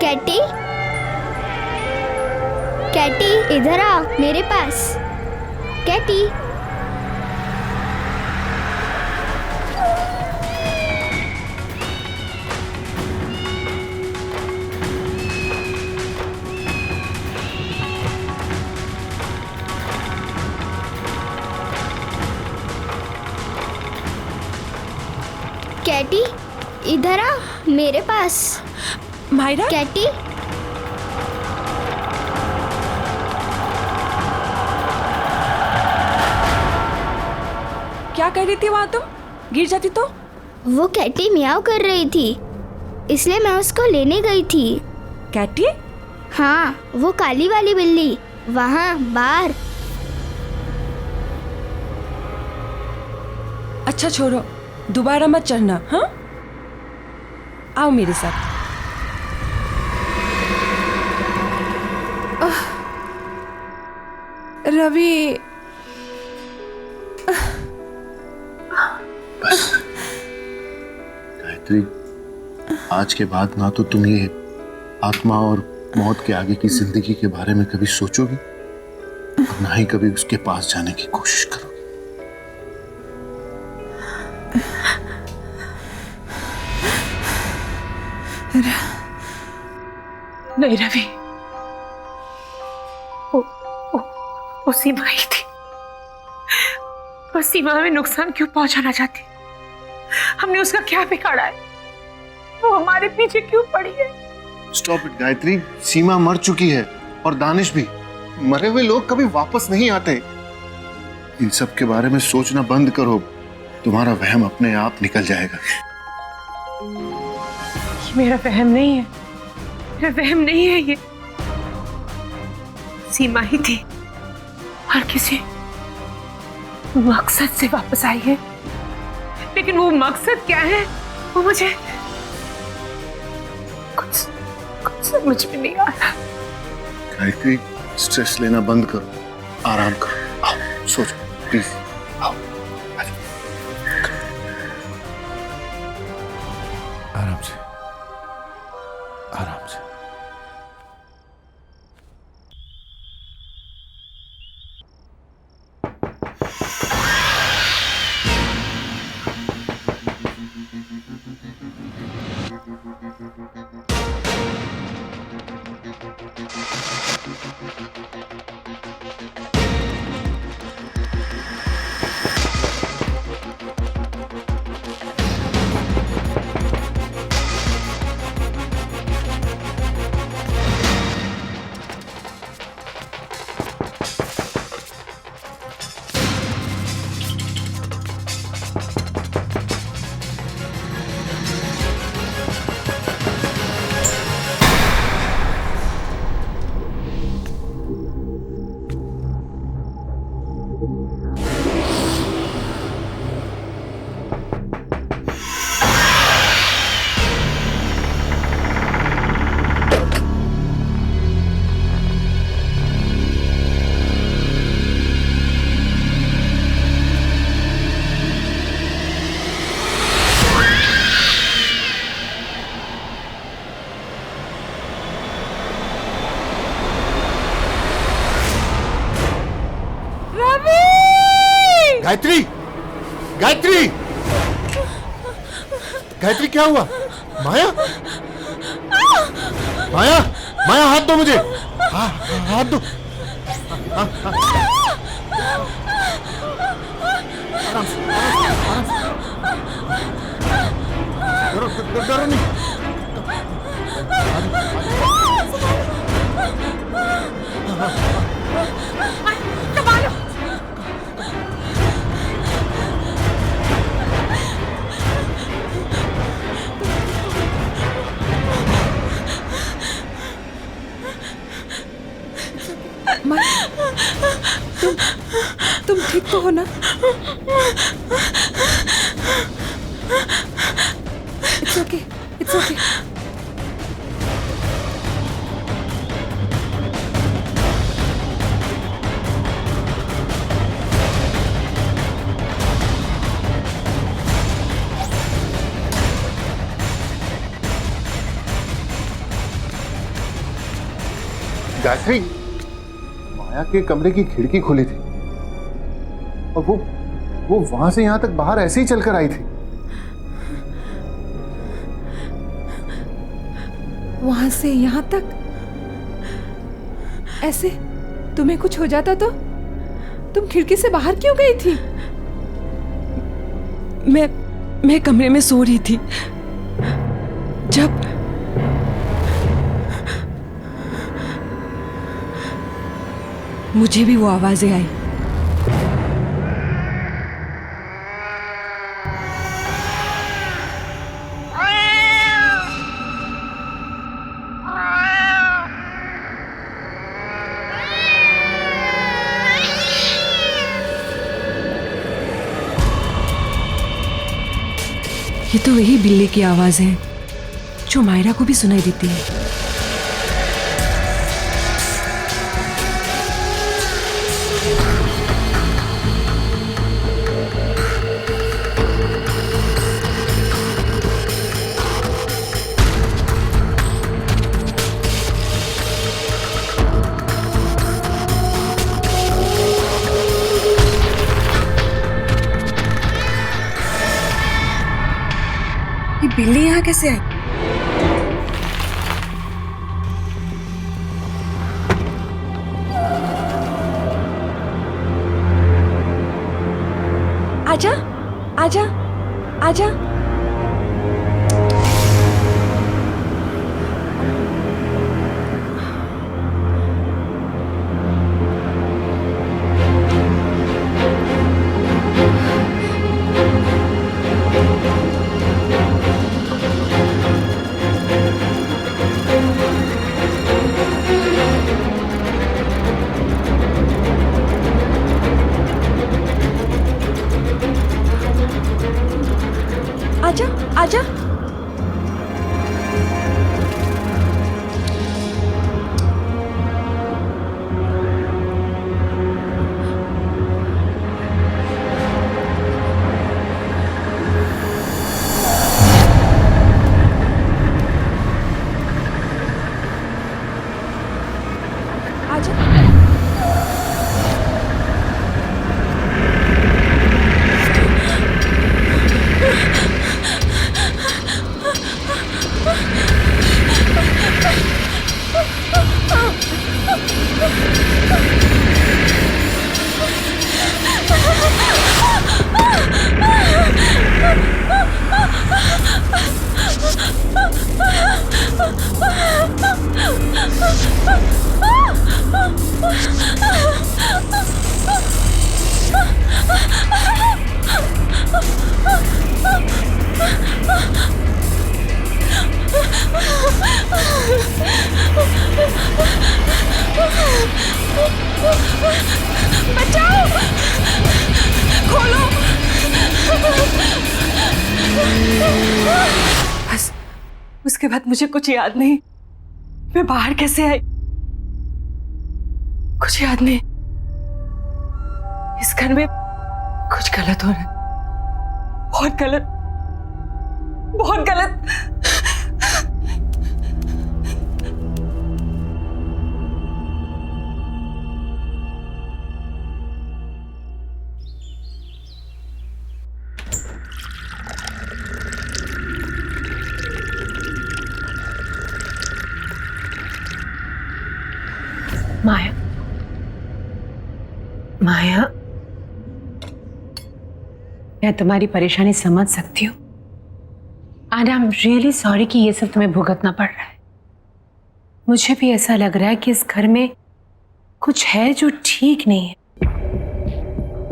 कैटी, कैटी इधर आ मेरे पास। कैटी, कैटी इधर आ मेरे पास। मायरा, कैटी, क्या कर रही थी वहां तुम? गिर जाती तो? वो कैटी मियाओ कर रही थी इसलिए मैं उसको लेने गई थी। कैटी? हाँ, वो काली वाली बिल्ली वहाँ बाहर। अच्छा छोड़ो, दोबारा मत चढ़ना। हाँ, आओ मेरे साथ। रवि, गायत्री, आज के बाद ना तो तुम ये आत्मा और मौत के आगे की जिंदगी के बारे में कभी सोचोगी और ना ही कभी उसके पास जाने की कोशिश करोगी। नहीं रवि, वो सीमा ही थी। बस सीमा में नुकसान क्यों पहुंचाना चाहती? हमने उसका क्या बिगाड़ा है? वो हमारे पीछे क्यों पड़ी है? स्टॉप इट गायत्री, सीमा मर चुकी है और दानिश भी। मरे हुए लोग कभी वापस नहीं आते। इन सब के बारे में सोचना बंद करो, तुम्हारा वहम अपने आप निकल जाएगा। ये मेरा वहम नहीं है, मेरा वहम नहीं है ये। सीमा ही थी और किसी मकसद से वापस आई है, लेकिन वो मकसद क्या है वो मुझे कुछ समझ में नहीं आ रहा। गायत्री, स्ट्रेस लेना बंद करो, आराम करो, आओ सोचो प्लीज, आओ आराम से, आराम से। गायत्री, गायत्री, गायत्री क्या हुआ? माया, माया, माया हाथ दो मुझे, हाथ दो। आराम से, आराम से, आराम से। डरो नहीं। तुम ठीक तो हो ना? It's okay. It's okay. Gayatri, माया के कमरे की खिड़की खुली थी और वो वहां से यहां तक बाहर ऐसे ही चलकर आई थी। वहां से यहां तक ऐसे? तुम्हें कुछ हो जाता तो तुम खिड़की से बाहर क्यों गई थी? मैं कमरे में सो रही थी जब मुझे भी वो आवाजें आई। ये तो वही बिल्ली की आवाज है जो मायरा को भी सुनाई देती है। ये बिल्ली यहाँ कैसे आई? आजा, आजा, आजा। आजा, आजा। बचाओ! खोलो! बस उसके बाद मुझे कुछ याद नहीं। मैं बाहर कैसे आई कुछ याद नहीं। इस घर में कुछ गलत हो रहा है, बहुत गलत, बहुत गलत। माया, माया, मैं तुम्हारी परेशानी समझ सकती हूँ। And I am really sorry कि ये सब तुम्हें भुगतना पड़ रहा है। मुझे भी ऐसा लग रहा है कि इस घर में कुछ है जो ठीक नहीं है,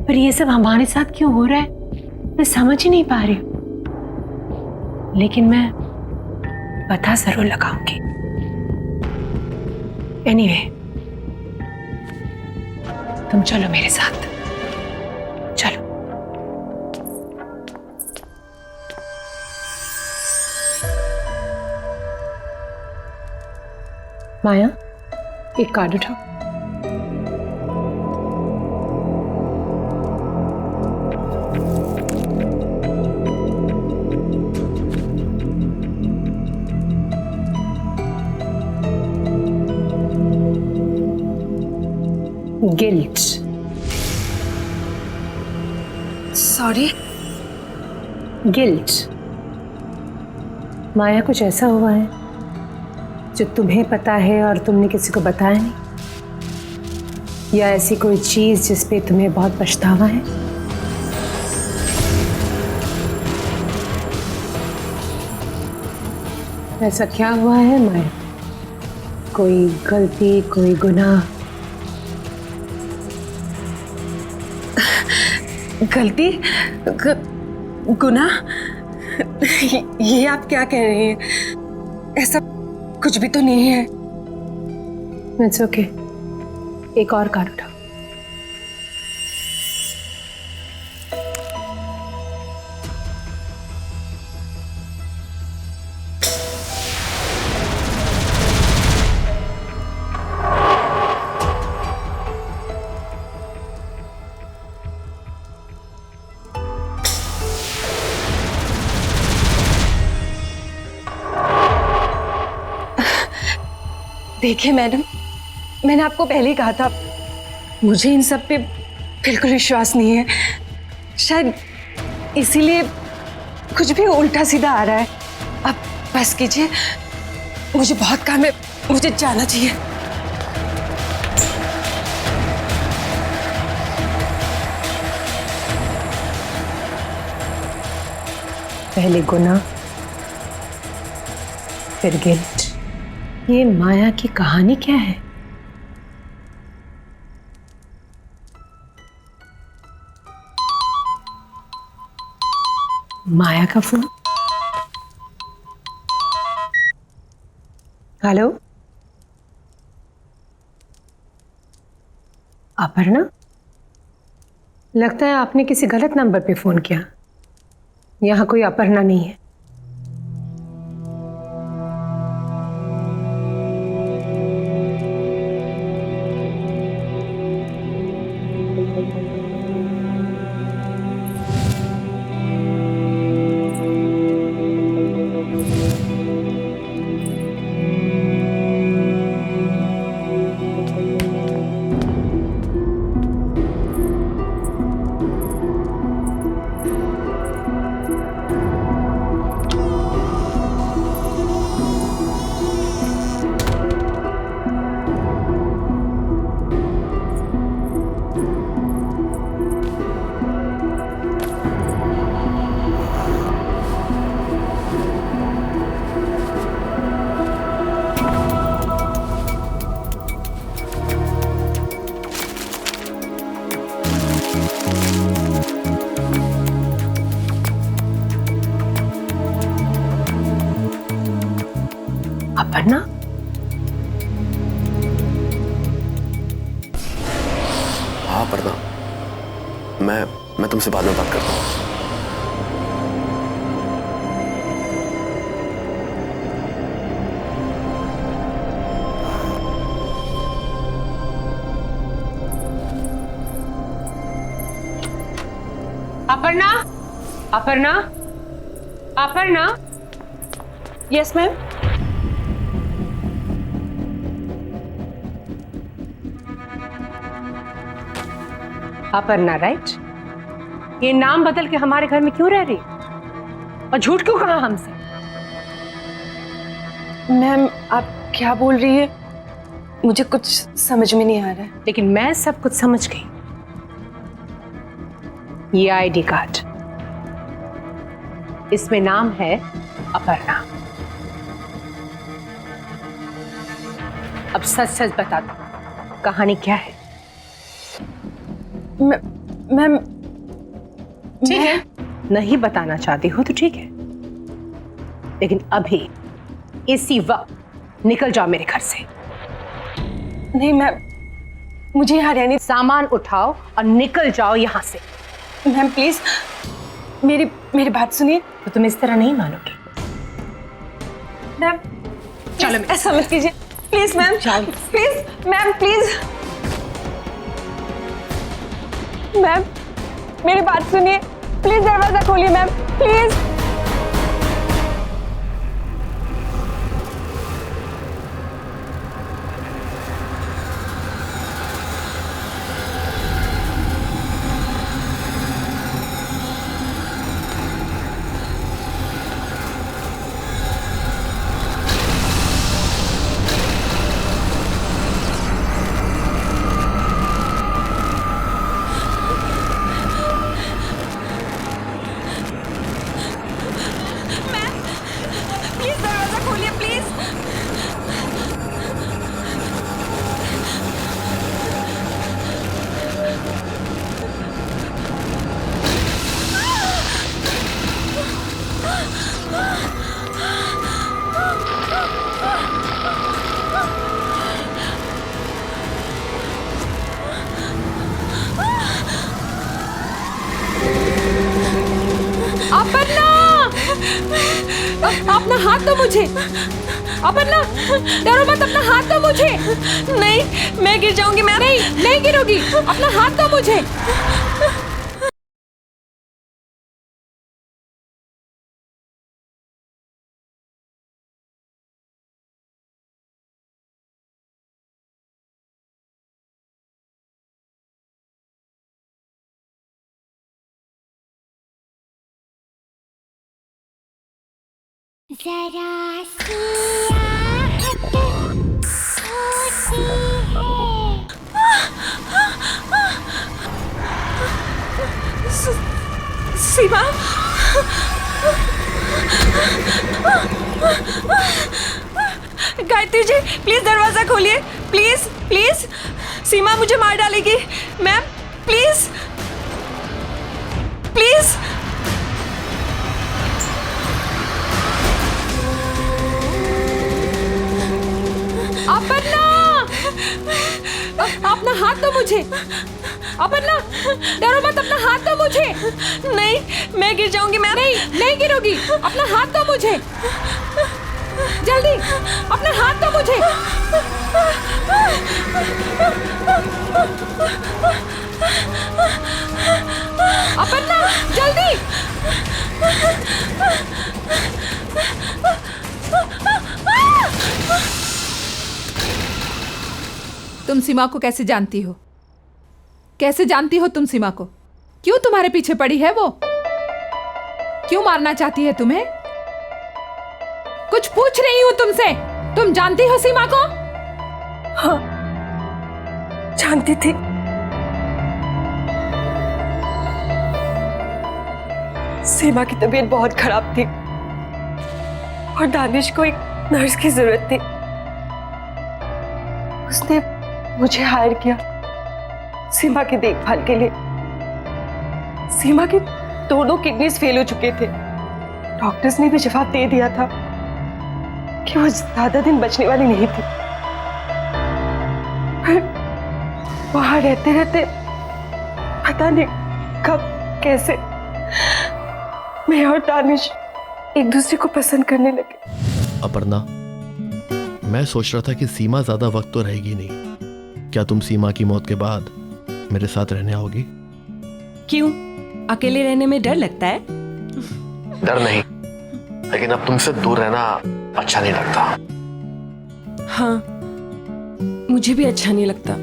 पर ये सब हमारे साथ क्यों हो रहा है मैं समझ ही नहीं पा रही हूं। लेकिन मैं पता जरूर लगाऊंगी। एनीवे, तुम चलो मेरे साथ, चलो। माया, एक कार्ड उठाओ। गिल्ट। सॉरी? गिल्ट। माया, कुछ ऐसा हुआ है जो तुम्हें पता है और तुमने किसी को बताया नहीं, या ऐसी कोई चीज जिस पे तुम्हें बहुत पछतावा है? ऐसा क्या हुआ है माया? कोई गलती, कोई गुनाह? गलती? गुनाह? ये आप क्या कह रही हैं? ऐसा कुछ भी तो नहीं है। इट्स ओके, एक और कार्ड उठाओ। देखिए मैडम, मैंने आपको पहले ही कहा था, मुझे इन सब पे बिल्कुल विश्वास नहीं है। शायद इसीलिए कुछ भी उल्टा सीधा आ रहा है। अब बस कीजिए, मुझे बहुत काम है, मुझे जाना चाहिए। पहले गुनाह, फिर गिल्ट। ये माया की कहानी क्या है? माया का फोन। हेलो, अपर्णा? लगता है आपने किसी गलत नंबर पे फोन किया। यहां कोई अपर्णा नहीं है। अपर्णा? हाँ अपर्णा, मैं तुमसे बाद में बात करता हूँ। Aparna? Aparna? Aparna? Yes ma'am. Aparna, right? ये नाम बदल के हमारे घर में क्यों रह रही और झूठ क्यों कहा हमसे? मैम, आप क्या बोल रही है? मुझे कुछ समझ में नहीं आ रहा है। लेकिन मैं सब कुछ समझ गई। ये आईडी कार्ड, इसमें नाम है अपर्णा, अब सच सच बता दो, कहानी क्या है? मैम ठीक है, नहीं बताना चाहती हो तो ठीक है, लेकिन अभी इसी वक्त निकल जाओ मेरे घर से। नहीं मैम, मुझे यहाँ रहने। सामान उठाओ और निकल जाओ यहाँ से। मैम प्लीज मेरी बात सुनिए। तो तुम इस तरह नहीं मानोगे। मैम चलो ऐसा मत कीजिए please ma'am, please ma'am, please ma'am मेरी बात सुनिए, प्लीज दरवाजा खोलिए मैम, प्लीज। अपना हाथ दो मुझे, अपर्णा, डरो मत, अपना हाथ दो मुझे। नहीं, मैं गिर जाऊंगी मैम। नहीं गिरोगी, अपना हाथ दो मुझे। जरा सी आहट होती है। सीमा, गायत्री जी प्लीज दरवाजा खोलिए, प्लीज प्लीज। सीमा मुझे मार डालेगी मैम, प्लीज प्लीज। अपर्णा, अपना हाथ दो मुझे, अपर्णा, डरो मत, अपना हाथ दो मुझे। नहीं, मैं गिर जाऊंगी मैम। नहीं गिरोगी, अपना हाथ दो मुझे, जल्दी, अपना हाथ दो मुझे। अपर्णा, जल्दी। तुम सीमा को कैसे जानती हो? कैसे जानती हो तुम सीमा को? क्यों तुम्हारे पीछे पड़ी है वो? क्यों मारना चाहती है तुम्हें? कुछ पूछ रही हूं तुमसे। तुम जानती हो सीमा को? हाँ, जानती थी। सीमा की तबीयत बहुत खराब थी और दानिश को एक नर्स की जरूरत थी। उसने मुझे हायर किया सीमा की देखभाल के लिए। सीमा की दोनों किडनीज फेल हो चुके थे। डॉक्टर्स ने भी जवाब दे दिया था कि वो ज्यादा दिन बचने वाली नहीं थी। वहां रहते रहते पता नहीं कब कैसे मैं और दानिश एक दूसरे को पसंद करने लगे। अपर्णा, मैं सोच रहा था कि सीमा ज्यादा वक्त तो रहेगी नहीं। क्या तुम सीमा की मौत के बाद मेरे साथ रहने आओगी? क्यों? अकेले रहने में डर लगता है? डर नहीं, लेकिन अब तुमसे दूर रहना अच्छा नहीं लगता। हाँ, मुझे भी अच्छा नहीं लगता।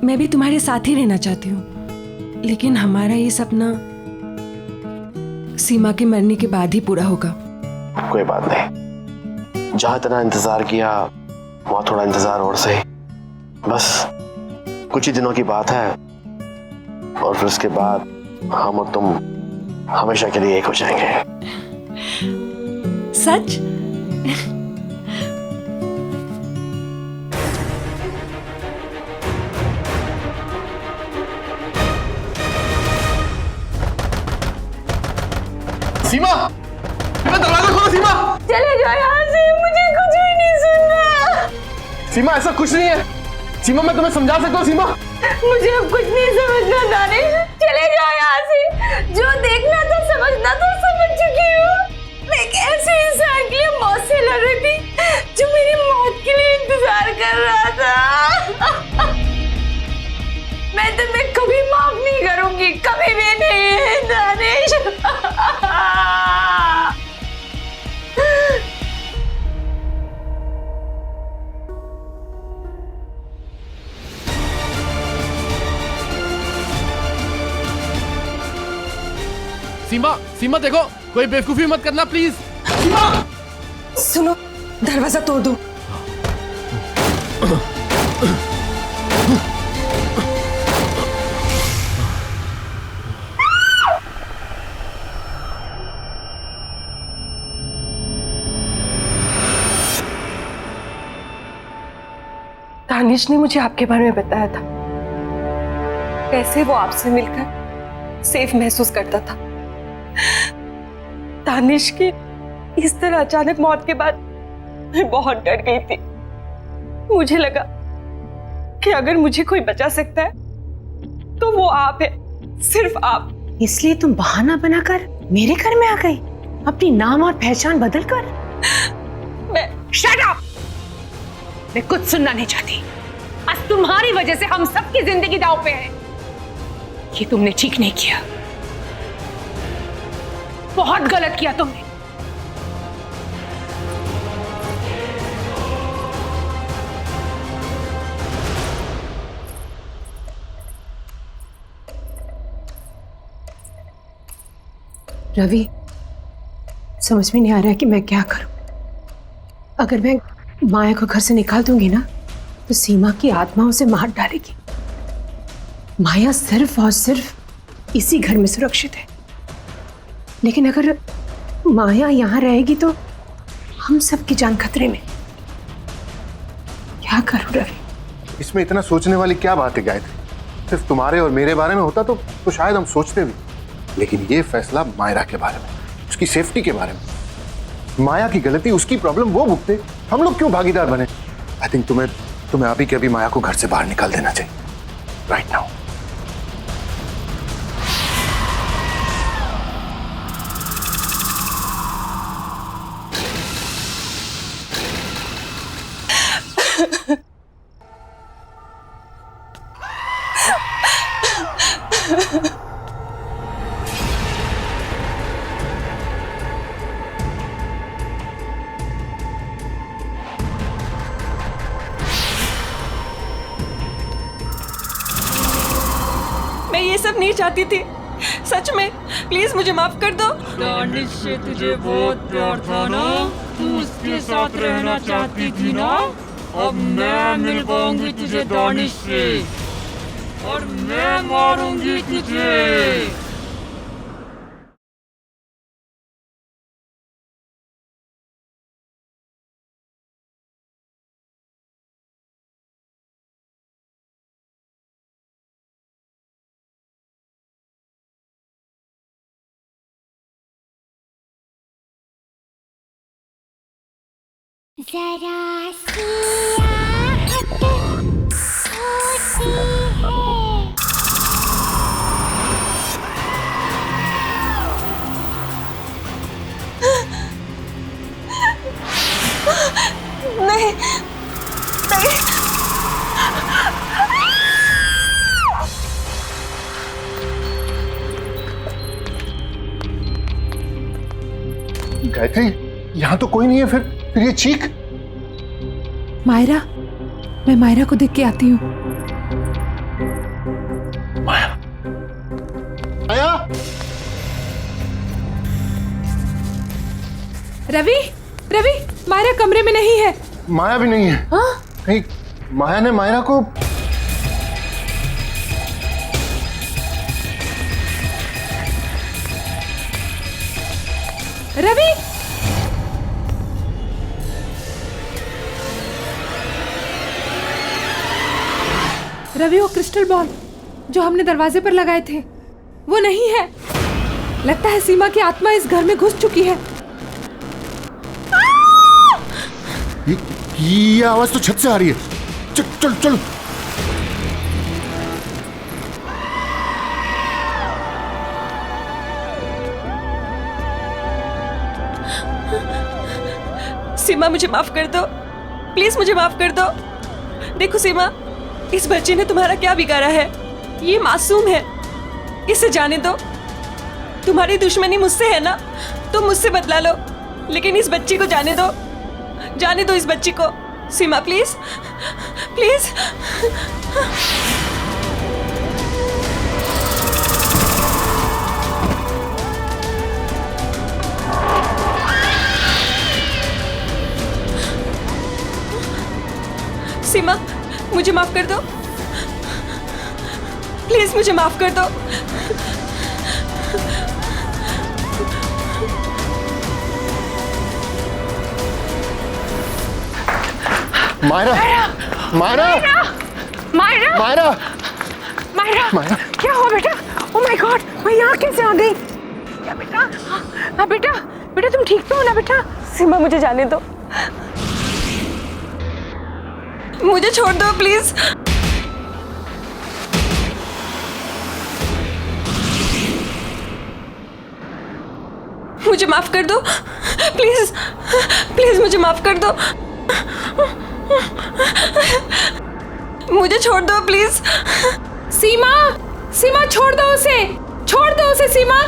मैं भी तुम्हारे साथ ही रहना चाहती हूँ, लेकिन हमारा ये सपना सीमा के मरने के बाद ही पूरा होगा। कोई बात नहीं, जहां इतना इंतजार किया वहां थोड़ा इंतजार और सही। बस कुछ ही दिनों की बात है और फिर उसके बाद हम और तुम हमेशा के लिए एक हो जाएंगे। सच? सीमा, दरवाजा खोलो सीमा। चले जाओ यहाँ से, मुझे कुछ भी नहीं सुनना। सीमा ऐसा कुछ नहीं है। सीमा मैं तुम्हें समझा सकता हूँ। सीमा मुझे अब कुछ नहीं समझना दानिश, चले जाओ यहाँ से। जो देखना था समझना था समझ चुकी हूँ। मैं एक ऐसे इंसान के लिए मौत से लड़ रही थी जो मेरी मौत के लिए इंतजार कर रहा था। मैं तुम्हें कभी माफ नहीं करूंगी, कभी भी नहीं दानिश। सीमा, सीमा देखो, कोई बेवकूफी मत करना प्लीज। सीमा सुनो, दरवाजा तोड़ दो। दानिश ने मुझे आपके बारे में बताया था, कैसे वो आपसे मिलकर सेफ महसूस करता था। दानिश की इस तरह अचानक मौत के बाद मैं बहुत डर गई थी। मुझे लगा कि अगर मुझे कोई बचा सकता है तो वो आप है, सिर्फ आप। इसलिए तुम बहाना बनाकर मेरे घर में आ गई, अपनी नाम और पहचान बदलकर। मैं शट अप! मैं कुछ सुनना नहीं चाहती। आज तुम्हारी वजह से हम सबकी जिंदगी दांव पे है। ये तुमने ठीक नहीं किया, बहुत गलत किया तुमने। रवि, समझ में नहीं आ रहा है कि मैं क्या करूं। अगर मैं माया को घर से निकाल दूंगी ना तो सीमा की आत्मा उसे मार डालेगी। माया सिर्फ और सिर्फ इसी घर में सुरक्षित है, लेकिन अगर माया यहाँ रहेगी तो हम सबकी जान खतरे में। क्या करूं रवि? इसमें इतना सोचने वाली क्या बात है गायत्री? सिर्फ तुम्हारे और मेरे बारे में होता तो शायद हम सोचते भी, लेकिन ये फैसला मायरा के बारे में, उसकी सेफ्टी के बारे में। माया की गलती, उसकी प्रॉब्लम वो भुगते, हम लोग क्यों भागीदार बने? आई थिंक तुम्हें अभी के अभी माया को घर से बाहर निकाल देना चाहिए, राइट नाउ। मैं ये सब नहीं चाहती थी, सच में। प्लीज मुझे माफ कर दो। दानिश से तुझे बहुत प्यार था ना, तू उसके साथ रहना चाहती थी ना। अब मैं मिल पाऊंगी तुझे दानिश से और मैं मारूंगी तुझे। जरा सी आहट होती है। नहीं, नहीं। गायत्री, यहाँ तो कोई नहीं है, फिर ये चीख। मायरा, मैं मायरा को देख के आती हूँ। माया, माया। रवि, रवि, मायरा कमरे में नहीं है। माया भी नहीं है। हाँ? कहीं माया ने मायरा को रवि, रवि, वो क्रिस्टल बॉल जो हमने दरवाजे पर लगाए थे वो नहीं है। लगता है सीमा की आत्मा इस घर में घुस चुकी है। ये आवाज तो छत से आ रही है। चल चल चल। सीमा, मुझे माफ कर दो, प्लीज मुझे माफ कर दो। देखो सीमा, इस बच्चे ने तुम्हारा क्या बिगाड़ा है? ये मासूम है, इसे जाने दो। तुम्हारी दुश्मनी मुझसे है ना, तुम मुझसे बदला लो, लेकिन इस बच्ची को जाने दो, जाने दो इस बच्ची को। सीमा प्लीज, प्लीज। सीमा, मुझे माफ कर दो, प्लीज मुझे माफ कर दो। मायरा, मायरा, मायरा, मायरा, मायरा, मायरा, क्या हुआ बेटा? ओ माय गॉड, मैं यहाँ कैसे आ गई? क्या बेटा? हाँ बेटा, बेटा तुम ठीक तो हो ना बेटा? सीमा, मुझे जाने दो, मुझे छोड़ दो प्लीज। मुझे माफ कर दो, प्लीज, प्लीज मुझे माफ कर दो, मुझे छोड़ दो प्लीज। सीमा, सीमा छोड़ दो उसे, छोड़ दो उसे सीमा।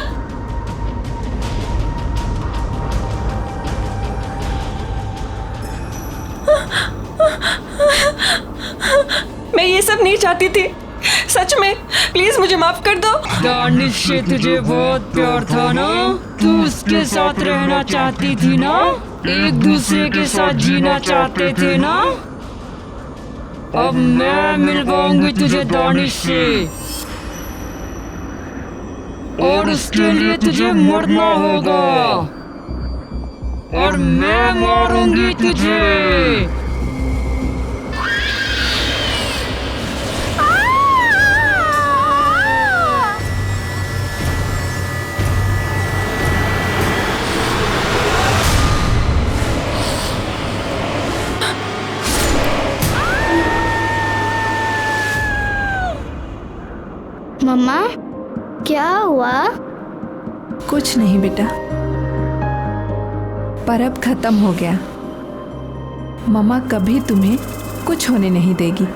मैं ये सब नहीं चाहती थी, सच में, प्लीज मुझे माफ कर दो। दानिश से तुझे बहुत प्यार था ना, तू उसके साथ रहना चाहती थी ना, एक दूसरे के साथ जीना चाहते थे ना। अब मैं मिलवाऊंगी तुझे दानिश से, और उसके लिए तुझे मरना होगा, और मैं मारूंगी तुझे। मम्मा, क्या हुआ? कुछ नहीं बेटा, परब खत्म हो गया। मम्मा कभी तुम्हें कुछ होने नहीं देगी।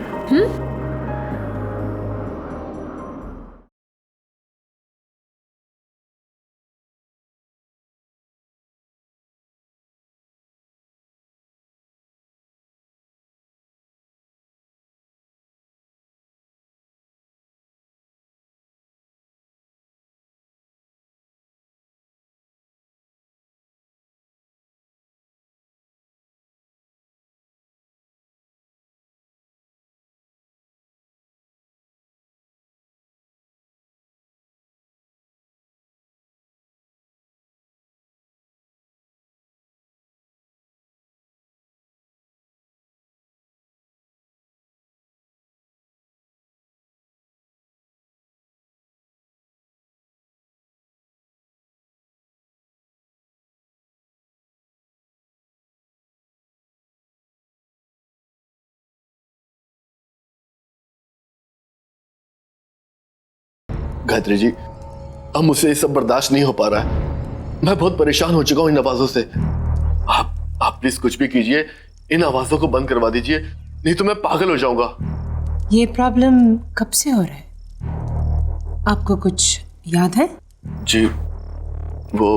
गायत्री जी, अब मुझसे ये सब बर्दाश्त नहीं हो पा रहा है। मैं बहुत परेशान हो चुका हूं इन आवाजों से। आप प्लीज कुछ भी कीजिए, इन आवाजों को बंद करवा दीजिए, नहीं तो मैं पागल हो जाऊंगा। ये प्रॉब्लम कब से हो रहा है? आपको कुछ याद है? जी, वो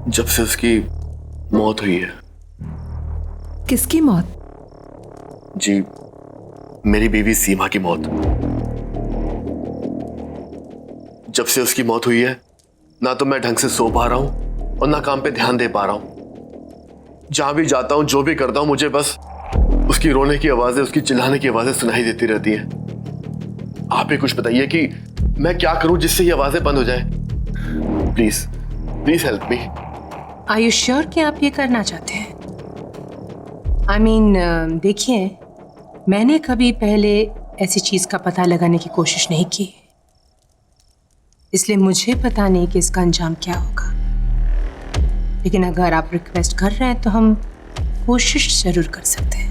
जब से उसकी मौत हुई है। किसकी मौत? जी, मेरी बीवी सीमा की मौत। जब से उसकी मौत हुई है, ना तो मैं ढंग से सो पा रहा हूं और ना काम पे ध्यान दे पा रहा हूं। जहां भी जाता हूं, जो भी करता हूं, मुझे बस उसकी रोने की आवाजें, उसकी चिल्लाने की आवाजें सुनाई देती रहती हैं। आप ही कुछ बताइए कि मैं क्या करूं जिससे ये आवाजें बंद हो जाए। Please, please help me. Are you sure कि आप ये करना चाहते हैं? I mean, देखिए, मैंने कभी पहले ऐसी चीज का पता लगाने की कोशिश नहीं की, इसलिए मुझे पता नहीं कि इसका अंजाम क्या होगा। लेकिन अगर आप रिक्वेस्ट कर रहे हैं तो हम कोशिश जरूर कर सकते हैं।